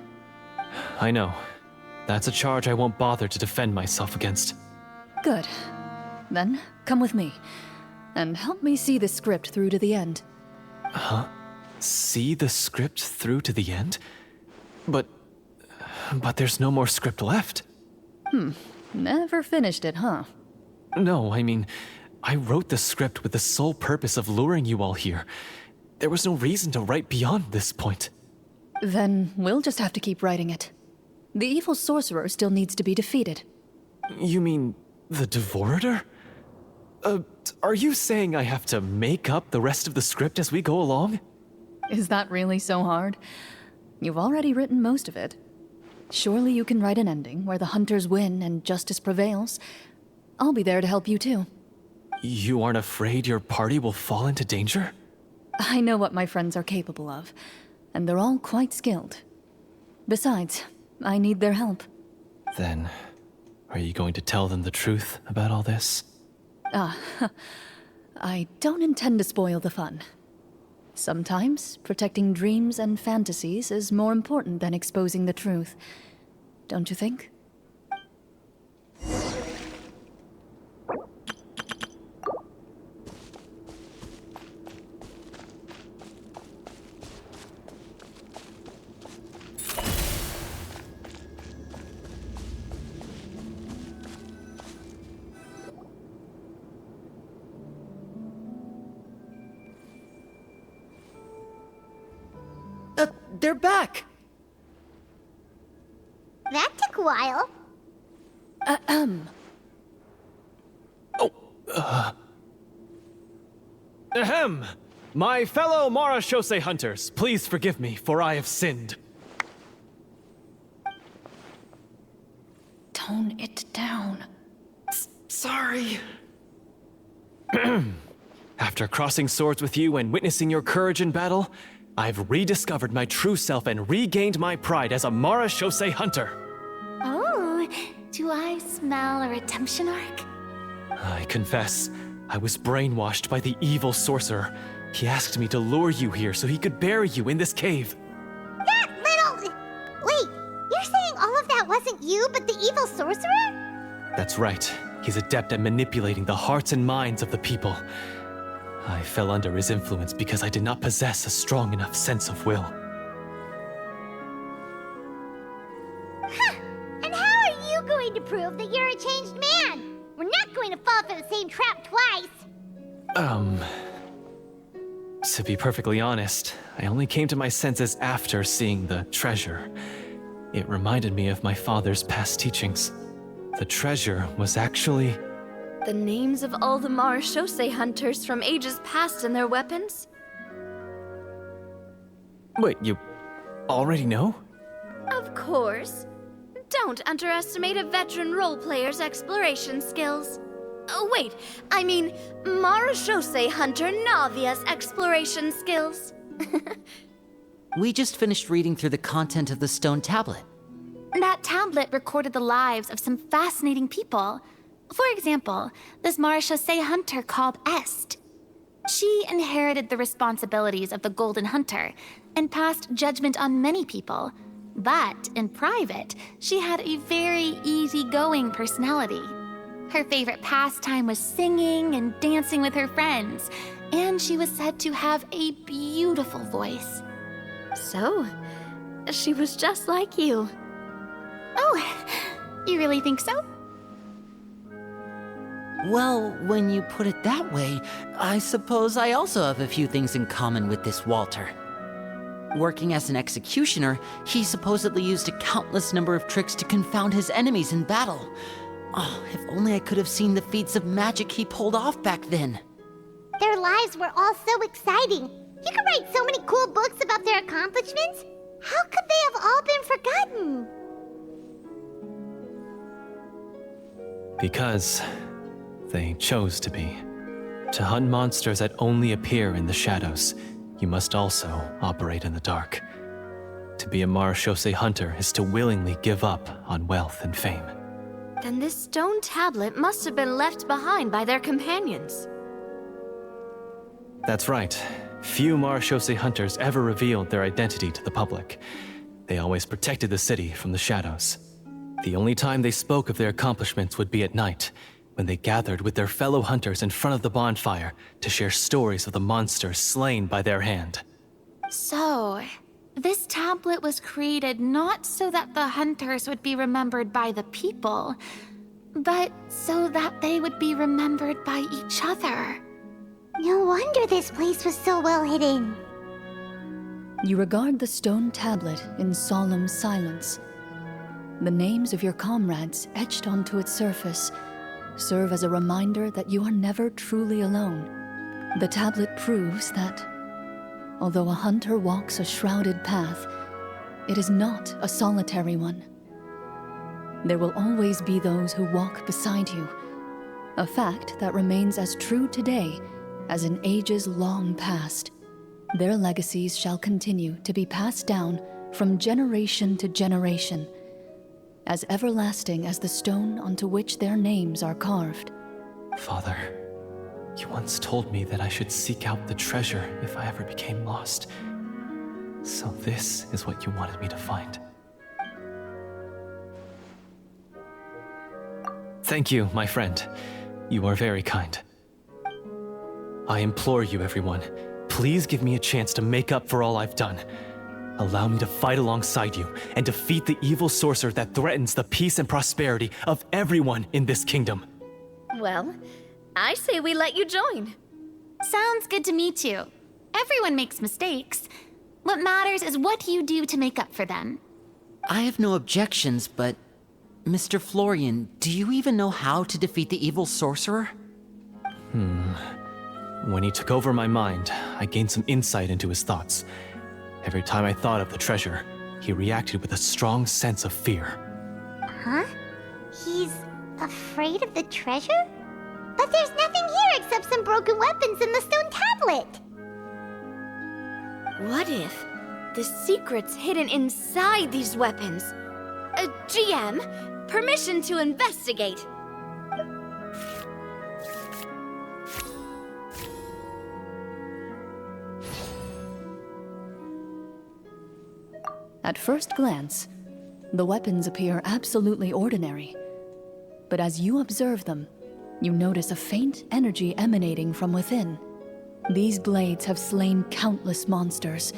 I know. That's a charge I won't bother to defend myself against. Good. Then, come with me, and help me see the script through to the end. Huh? See the script through to the end? But there's no more script left. Never finished it, huh? No, I mean, I wrote the script with the sole purpose of luring you all here. There was no reason to write beyond this point. Then we'll just have to keep writing it. The evil sorcerer still needs to be defeated. You mean the Devorator? Are you saying I have to make up the rest of the script as we go along? Is that really so hard? You've already written most of it. Surely you can write an ending where the hunters win and justice prevails. I'll be there to help you too. You aren't afraid your party will fall into danger? I know what my friends are capable of, and they're all quite skilled. Besides, I need their help. Then, are you going to tell them the truth about all this? I don't intend to spoil the fun. Sometimes, protecting dreams and fantasies is more important than exposing the truth. Don't you think? They're back! That took a while. Ahem! My fellow Marashose hunters, please forgive me, for I have sinned. Tone it down. Sorry. After crossing swords with you and witnessing your courage in battle, I've rediscovered my true self and regained my pride as a Marashose hunter. Oh, do I smell a redemption arc? I confess, I was brainwashed by the evil sorcerer. He asked me to lure you here so he could bury you in this cave. That little... Wait, you're saying all of that wasn't you, but the evil sorcerer? That's right. He's adept at manipulating the hearts and minds of the people. I fell under his influence because I did not possess a strong enough sense of will. And how are you going to prove that you're a changed man? We're not going to fall for the same trap twice. To be perfectly honest, I only came to my senses after seeing the treasure. It reminded me of my father's past teachings. The treasure was actually... The names of all the Marashose hunters from ages past and their weapons? Wait, you already know? Of course. Don't underestimate a veteran role player's exploration skills. Oh, wait, I mean Marashose hunter Navia's exploration skills. We just finished reading through the content of the stone tablet. That tablet recorded the lives of some fascinating people. For example, this Marashose hunter called Est. She inherited the responsibilities of the Golden Hunter and passed judgment on many people. But in private, she had a very easygoing personality. Her favorite pastime was singing and dancing with her friends, and she was said to have a beautiful voice. So, she was just like you. Oh, you really think so? Well, when you put it that way, I suppose I also have a few things in common with this Walter. Working as an executioner, he supposedly used a countless number of tricks to confound his enemies in battle. Oh, if only I could have seen the feats of magic he pulled off back then. Their lives were all so exciting. You could write so many cool books about their accomplishments. How could they have all been forgotten? Because they chose to be. To hunt monsters that only appear in the shadows, you must also operate in the dark. To be a Marashose hunter is to willingly give up on wealth and fame. Then this stone tablet must have been left behind by their companions. That's right. Few Marechaussee hunters ever revealed their identity to the public. They always protected the city from the shadows. The only time they spoke of their accomplishments would be at night, when they gathered with their fellow hunters in front of the bonfire to share stories of the monsters slain by their hand. So, this tablet was created not so that the hunters would be remembered by the people, but so that they would be remembered by each other. No wonder this place was so well hidden. You regard the stone tablet in solemn silence. The names of your comrades etched onto its surface serve as a reminder that you are never truly alone. The tablet proves that, although a hunter walks a shrouded path, it is not a solitary one. There will always be those who walk beside you, a fact that remains as true today as in ages long past. Their legacies shall continue to be passed down from generation to generation, as everlasting as the stone onto which their names are carved. Father, you once told me that I should seek out the treasure if I ever became lost. So this is what you wanted me to find. Thank you, my friend. You are very kind. I implore you, everyone, please give me a chance to make up for all I've done. Allow me to fight alongside you and defeat the evil sorcerer that threatens the peace and prosperity of everyone in this kingdom. Well, I say we let you join. Sounds good to me too. Everyone makes mistakes. What matters is what you do to make up for them. I have no objections, but Mr. Florian, do you even know how to defeat the evil sorcerer? When he took over my mind, I gained some insight into his thoughts. Every time I thought of the treasure, he reacted with a strong sense of fear. Huh? He's afraid of the treasure? But there's nothing here except some broken weapons and the stone tablet. What if the secret's hidden inside these weapons? GM, permission to investigate. At first glance, the weapons appear absolutely ordinary. But as you observe them, you notice a faint energy emanating from within. These blades have slain countless monsters.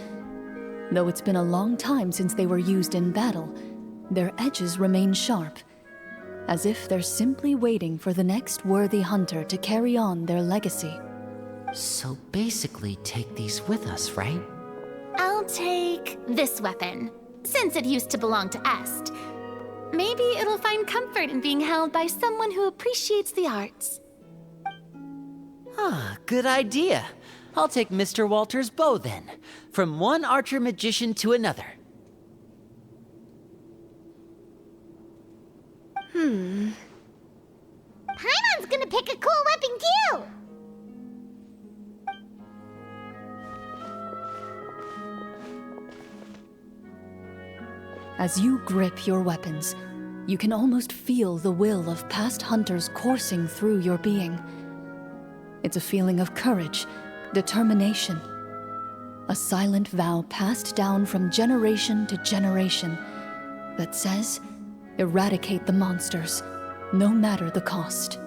Though it's been a long time since they were used in battle, their edges remain sharp, as if they're simply waiting for the next worthy hunter to carry on their legacy. So basically, take these with us, right? I'll take this weapon, since it used to belong to Est. Maybe it'll find comfort in being held by someone who appreciates the arts. Ah, good idea. I'll take Mr. Walter's bow then. From one archer magician to another. Paimon's gonna pick a cool weapon too! As you grip your weapons, you can almost feel the will of past hunters coursing through your being. It's a feeling of courage, determination, a silent vow passed down from generation to generation that says, eradicate the monsters, no matter the cost.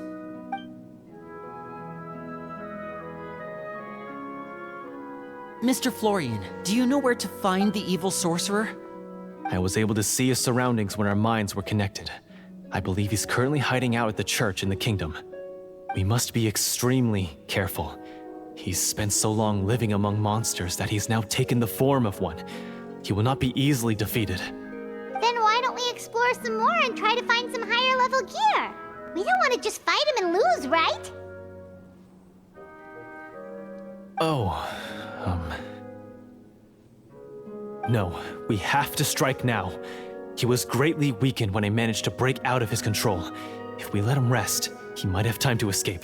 Mr. Florian, do you know where to find the evil sorcerer? I was able to see his surroundings when our minds were connected. I believe he's currently hiding out at the church in the kingdom. We must be extremely careful. He's spent so long living among monsters that he's now taken the form of one. He will not be easily defeated. Then why don't we explore some more and try to find some higher level gear? We don't want to just fight him and lose, right? No, we have to strike now. He was greatly weakened when I managed to break out of his control. If we let him rest, he might have time to escape.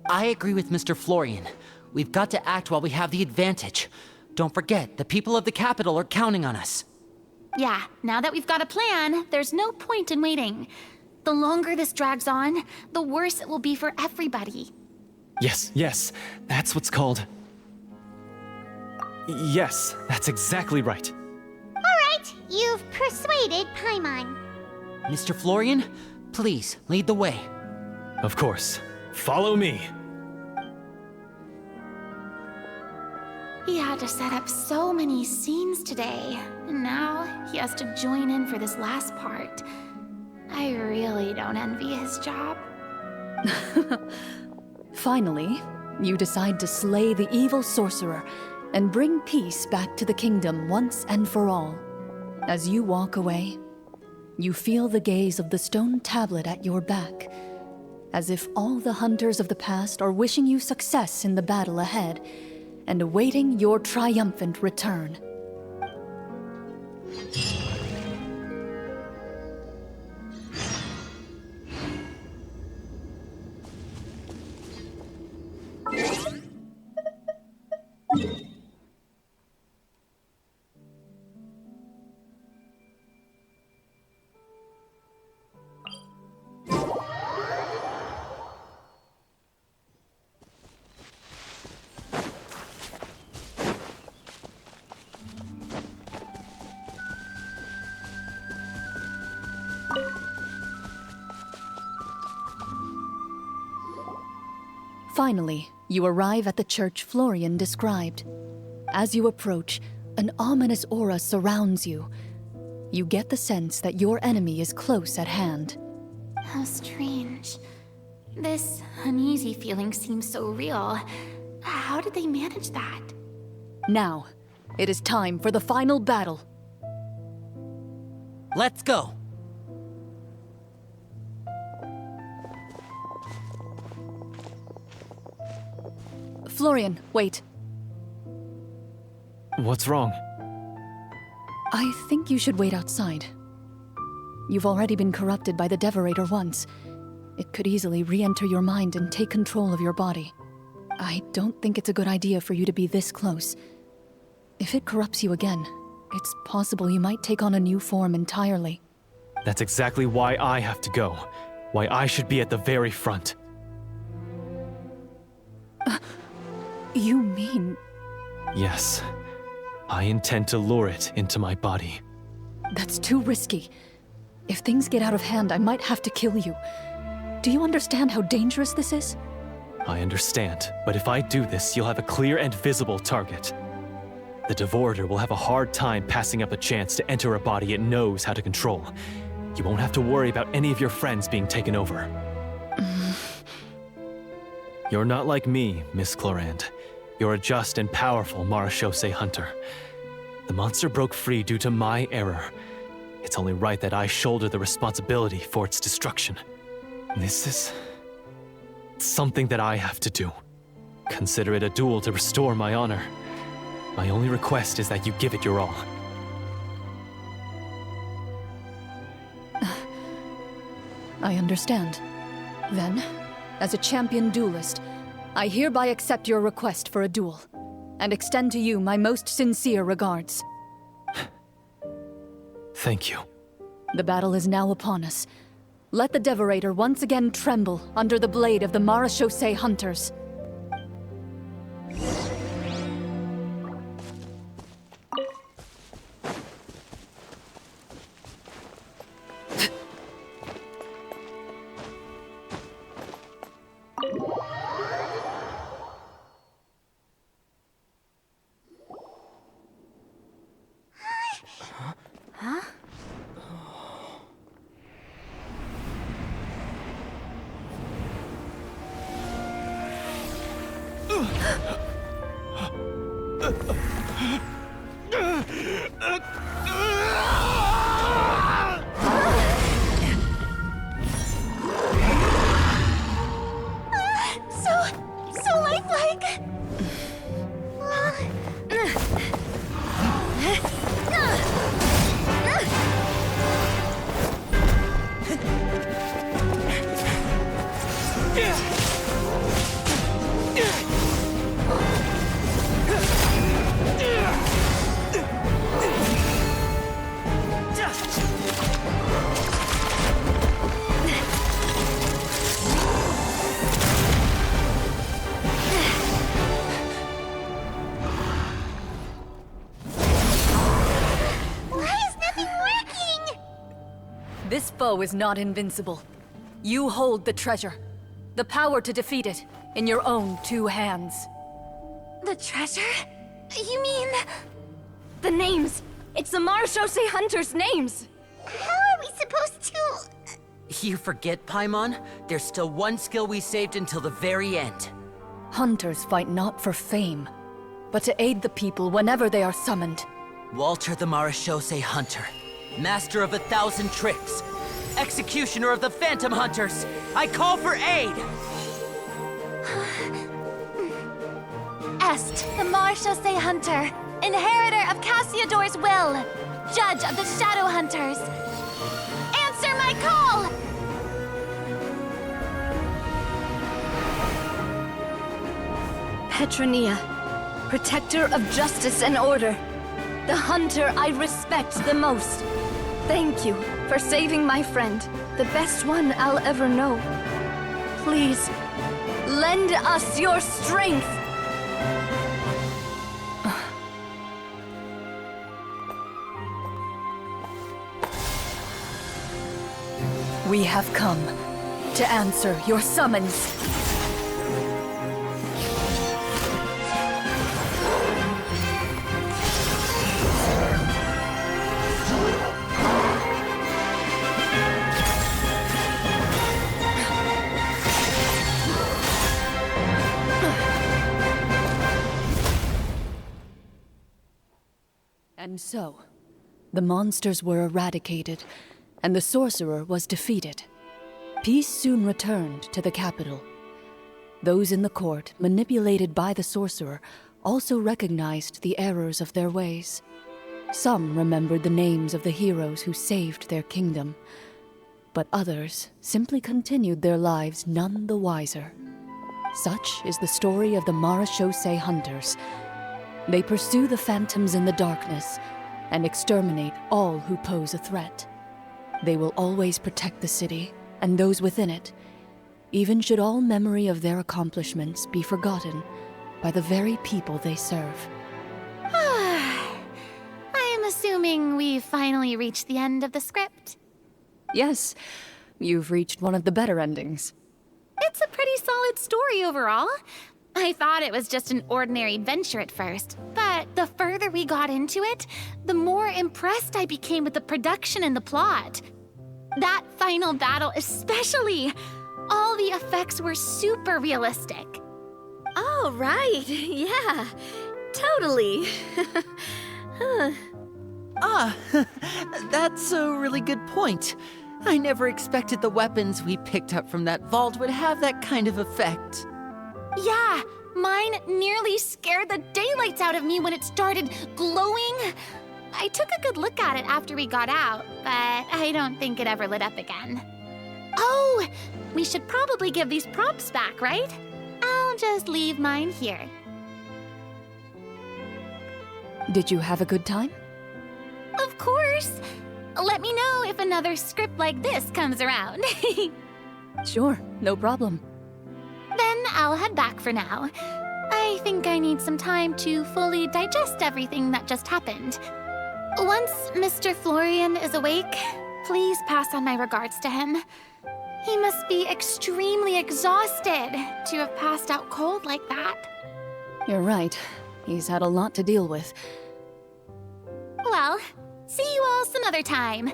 I agree with Mr. Florian. We've got to act while we have the advantage. Don't forget, the people of the capital are counting on us. Yeah, now that we've got a plan, there's no point in waiting. The longer this drags on, the worse it will be for everybody. Yes, that's what's called... Yes, that's exactly right. Alright, you've persuaded Paimon. Mr. Florian, please lead the way. Of course. Follow me. He had to set up so many scenes today, and now he has to join in for this last part. I really don't envy his job. Finally, you decide to slay the evil sorcerer and bring peace back to the kingdom once and for all. As you walk away, you feel the gaze of the stone tablet at your back, as if all the hunters of the past are wishing you success in the battle ahead and awaiting your triumphant return. Finally, you arrive at the church Florian described. As you approach, an ominous aura surrounds you. You get the sense that your enemy is close at hand. How strange. This uneasy feeling seems so real. How did they manage that? Now, it is time for the final battle. Let's go. Florian, wait. What's wrong? I think you should wait outside. You've already been corrupted by the Devorator once. It could easily re-enter your mind and take control of your body. I don't think it's a good idea for you to be this close. If it corrupts you again, it's possible you might take on a new form entirely. That's exactly why I have to go. Why I should be at the very front. You mean... Yes. I intend to lure it into my body. That's too risky. If things get out of hand, I might have to kill you. Do you understand how dangerous this is? I understand, but if I do this, you'll have a clear and visible target. The Devorator will have a hard time passing up a chance to enter a body it knows how to control. You won't have to worry about any of your friends being taken over. You're not like me, Miss Chorinde. You're a just and powerful Marechaussee hunter. The monster broke free due to my error. It's only right that I shoulder the responsibility for its destruction. This is... something that I have to do. Consider it a duel to restore my honor. My only request is that you give it your all. I understand. Then, as a champion duelist, I hereby accept your request for a duel, and extend to you my most sincere regards. Thank you. The battle is now upon us. Let the Devorator once again tremble under the blade of the Marechaussee hunters. This foe is not invincible. You hold the treasure. The power to defeat it in your own 2 hands. The treasure? You mean... The names! It's the Marechaussee Hunters' names! How are we supposed to... You forget, Paimon? There's still one skill we saved until the very end. Hunters fight not for fame, but to aid the people whenever they are summoned. Walter the Marechaussee Hunter, master of 1,000 tricks, executioner of the Phantom Hunters, I call for aid! Est, the Marechaussee Hunter, inheritor of Cassiodor's will, judge of the Shadow Hunters. Answer my call! Petronia, protector of justice and order. The hunter I respect the most. Thank you for saving my friend, the best one I'll ever know. Please, lend us your strength! We have come to answer your summons. And so, the monsters were eradicated, and the sorcerer was defeated. Peace soon returned to the capital. Those in the court, manipulated by the sorcerer, also recognized the errors of their ways. Some remembered the names of the heroes who saved their kingdom, but others simply continued their lives none the wiser. Such is the story of the Marechaussee Hunters. They pursue the phantoms in the darkness and exterminate all who pose a threat. They will always protect the city and those within it, even should all memory of their accomplishments be forgotten by the very people they serve. I am assuming we've finally reached the end of the script. Yes, you've reached one of the better endings. It's a pretty solid story overall. I thought it was just an ordinary adventure at first, but the further we got into it, the more impressed I became with the production and the plot. That final battle especially! All the effects were super realistic. Oh, right. Yeah, totally. That's a really good point. I never expected the weapons we picked up from that vault would have that kind of effect. Yeah, mine nearly scared the daylights out of me when it started glowing. I took a good look at it after we got out, but I don't think it ever lit up again. Oh, we should probably give these props back, right? I'll just leave mine here. Did you have a good time? Of course. Let me know if another script like this comes around. Sure, no problem. Then I'll head back for now. I think I need some time to fully digest everything that just happened. Once Mr. Florian is awake, please pass on my regards to him. He must be extremely exhausted to have passed out cold like that. You're right. He's had a lot to deal with. Well, see you all some other time.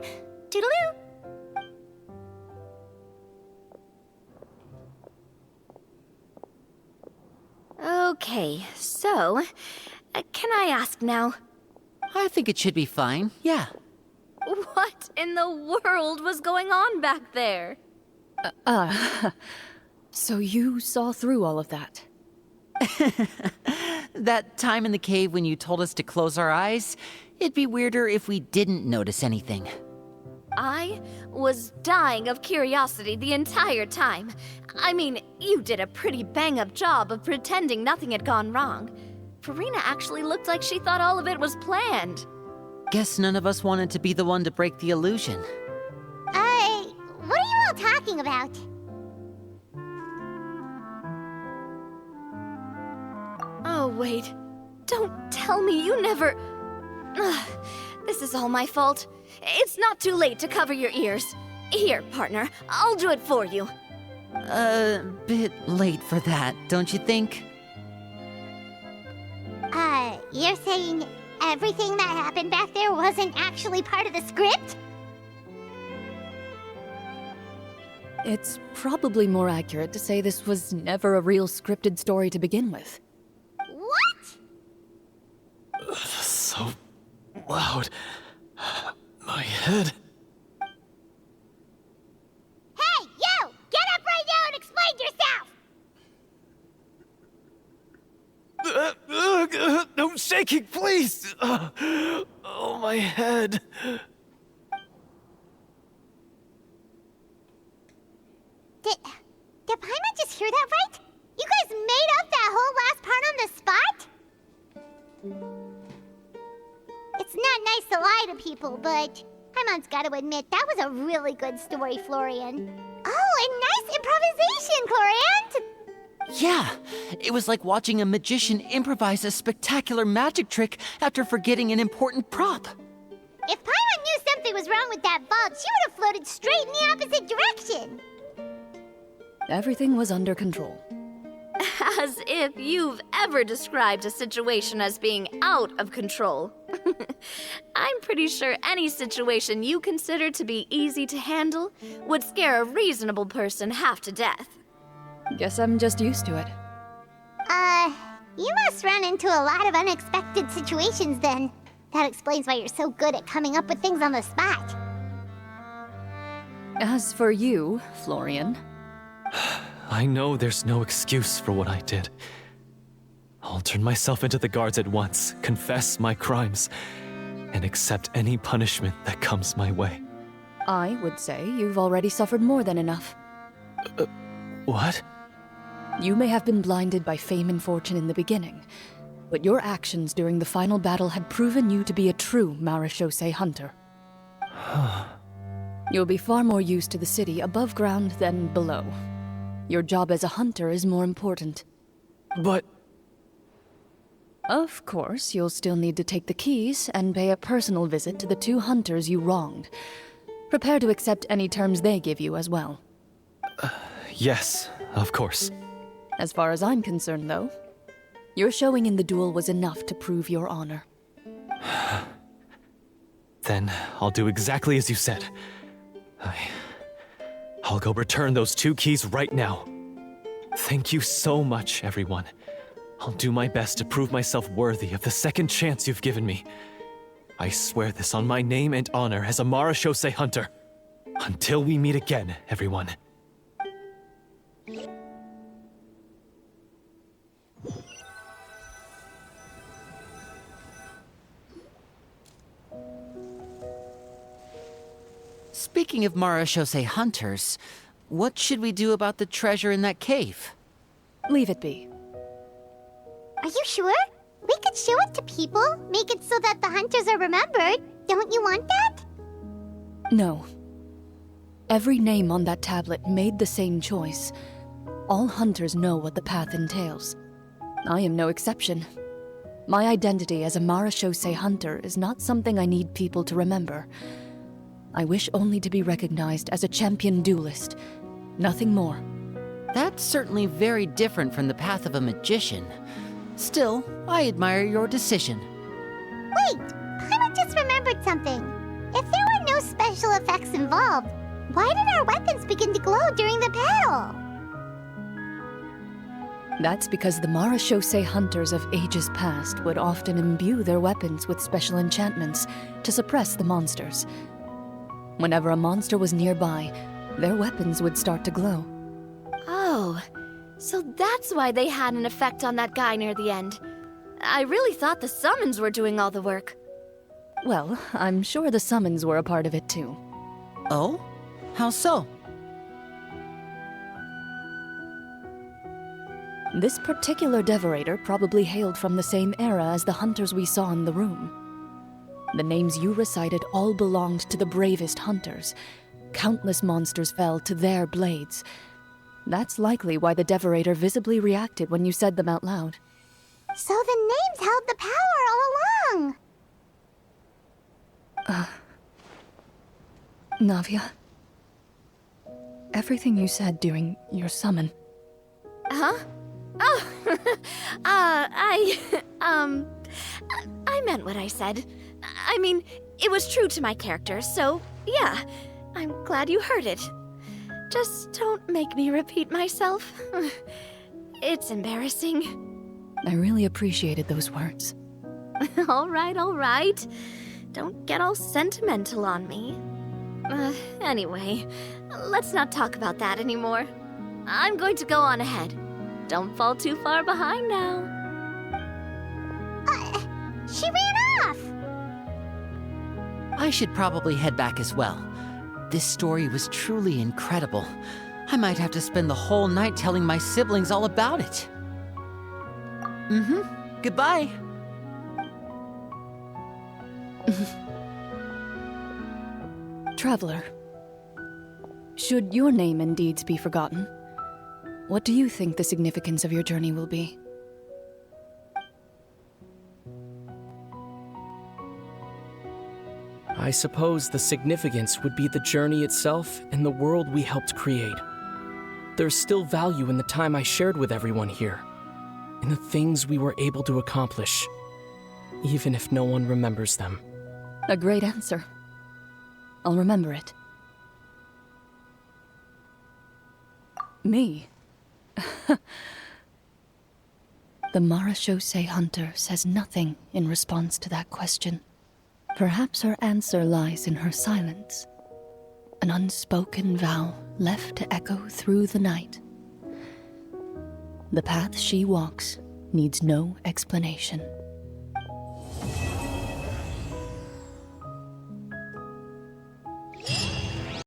Toodaloo! Okay, so, can I ask now? I think it should be fine, yeah. What in the world was going on back there? So you saw through all of that? That time in the cave when you told us to close our eyes, it'd be weirder if we didn't notice anything. I was dying of curiosity the entire time. I mean, you did a pretty bang-up job of pretending nothing had gone wrong. Farina actually looked like she thought all of it was planned. Guess none of us wanted to be the one to break the illusion. What are you all talking about? Oh, wait. Don't tell me you never... Ugh, this is all my fault. It's not too late to cover your ears. Here, partner, I'll do it for you. Bit late for that, don't you think? You're saying everything that happened back there wasn't actually part of the script? It's probably more accurate to say this was never a real scripted story to begin with. What? So loud. My head. Hey, you! Get up right now and explain yourself! No shaking, please! Oh, my head. Did Paimon just hear that right? You guys made up that whole last part on the spot? It's not nice to lie to people, but Paimon's gotta admit, that was a really good story, Florian. Oh, and nice improvisation, Chlorinde! Yeah, it was like watching a magician improvise a spectacular magic trick after forgetting an important prop. If Paimon knew something was wrong with that vault, she would have floated straight in the opposite direction! Everything was under control. As if you've ever described a situation as being out of control. I'm pretty sure any situation you consider to be easy to handle would scare a reasonable person half to death. Guess I'm just used to it. You must run into a lot of unexpected situations then. That explains why you're so good at coming up with things on the spot. As for you, Florian, I know there's no excuse for what I did. I'll turn myself into the guards at once, confess my crimes, and accept any punishment that comes my way. I would say you've already suffered more than enough. What? You may have been blinded by fame and fortune in the beginning, but your actions during the final battle had proven you to be a true Marechaussee hunter. You'll be far more used to the city above ground than below. Your job as a hunter is more important. But... Of course, you'll still need to take the keys and pay a personal visit to the 2 hunters you wronged. Prepare to accept any terms they give you as well. yes, of course. As far as I'm concerned, though, your showing in the duel was enough to prove your honor. Then I'll do exactly as you said. I'll go return those 2 keys right now. Thank you so much, everyone. I'll do my best to prove myself worthy of the second chance you've given me. I swear this on my name and honor as a Marechaussee hunter. Until we meet again, everyone. Speaking of Marechaussee hunters, what should we do about the treasure in that cave? Leave it be. Are you sure? We could show it to people, make it so that the hunters are remembered. Don't you want that? No. Every name on that tablet made the same choice. All hunters know what the path entails. I am no exception. My identity as a Marechaussee hunter is not something I need people to remember. I wish only to be recognized as a champion duelist. Nothing more. That's certainly very different from the path of a magician. Still, I admire your decision. Wait! Paimon just remembered something. If there were no special effects involved, why did our weapons begin to glow during the battle? That's because the Marechaussee hunters of ages past would often imbue their weapons with special enchantments to suppress the monsters. Whenever a monster was nearby, their weapons would start to glow. Oh, so that's why they had an effect on that guy near the end. I really thought the summons were doing all the work. Well, I'm sure the summons were a part of it too. Oh? How so? This particular devorator probably hailed from the same era as the hunters we saw in the room. The names you recited all belonged to the bravest hunters. Countless monsters fell to their blades. That's likely why the devorator visibly reacted when you said them out loud. So the names held the power all along! Navia? everything you said during your summon. Huh? Oh, I meant what I said. I mean, it was true to my character, so yeah, I'm glad you heard it. Just don't make me repeat myself. It's embarrassing. I really appreciated those words. All right. Don't get all sentimental on me. Anyway, let's not talk about that anymore. I'm going to go on ahead. Don't fall too far behind now. She ran off! I should probably head back as well. This story was truly incredible. I might have to spend the whole night telling my siblings all about it. Goodbye. Traveler, should your name and deeds be forgotten, what do you think the significance of your journey will be? I suppose the significance would be the journey itself and the world we helped create. There's still value in the time I shared with everyone here, in the things we were able to accomplish, even if no one remembers them. A great answer. I'll remember it. Me? The Marachose hunter says nothing in response to that question. Perhaps her answer lies in her silence. An unspoken vow left to echo through the night. The path she walks needs no explanation.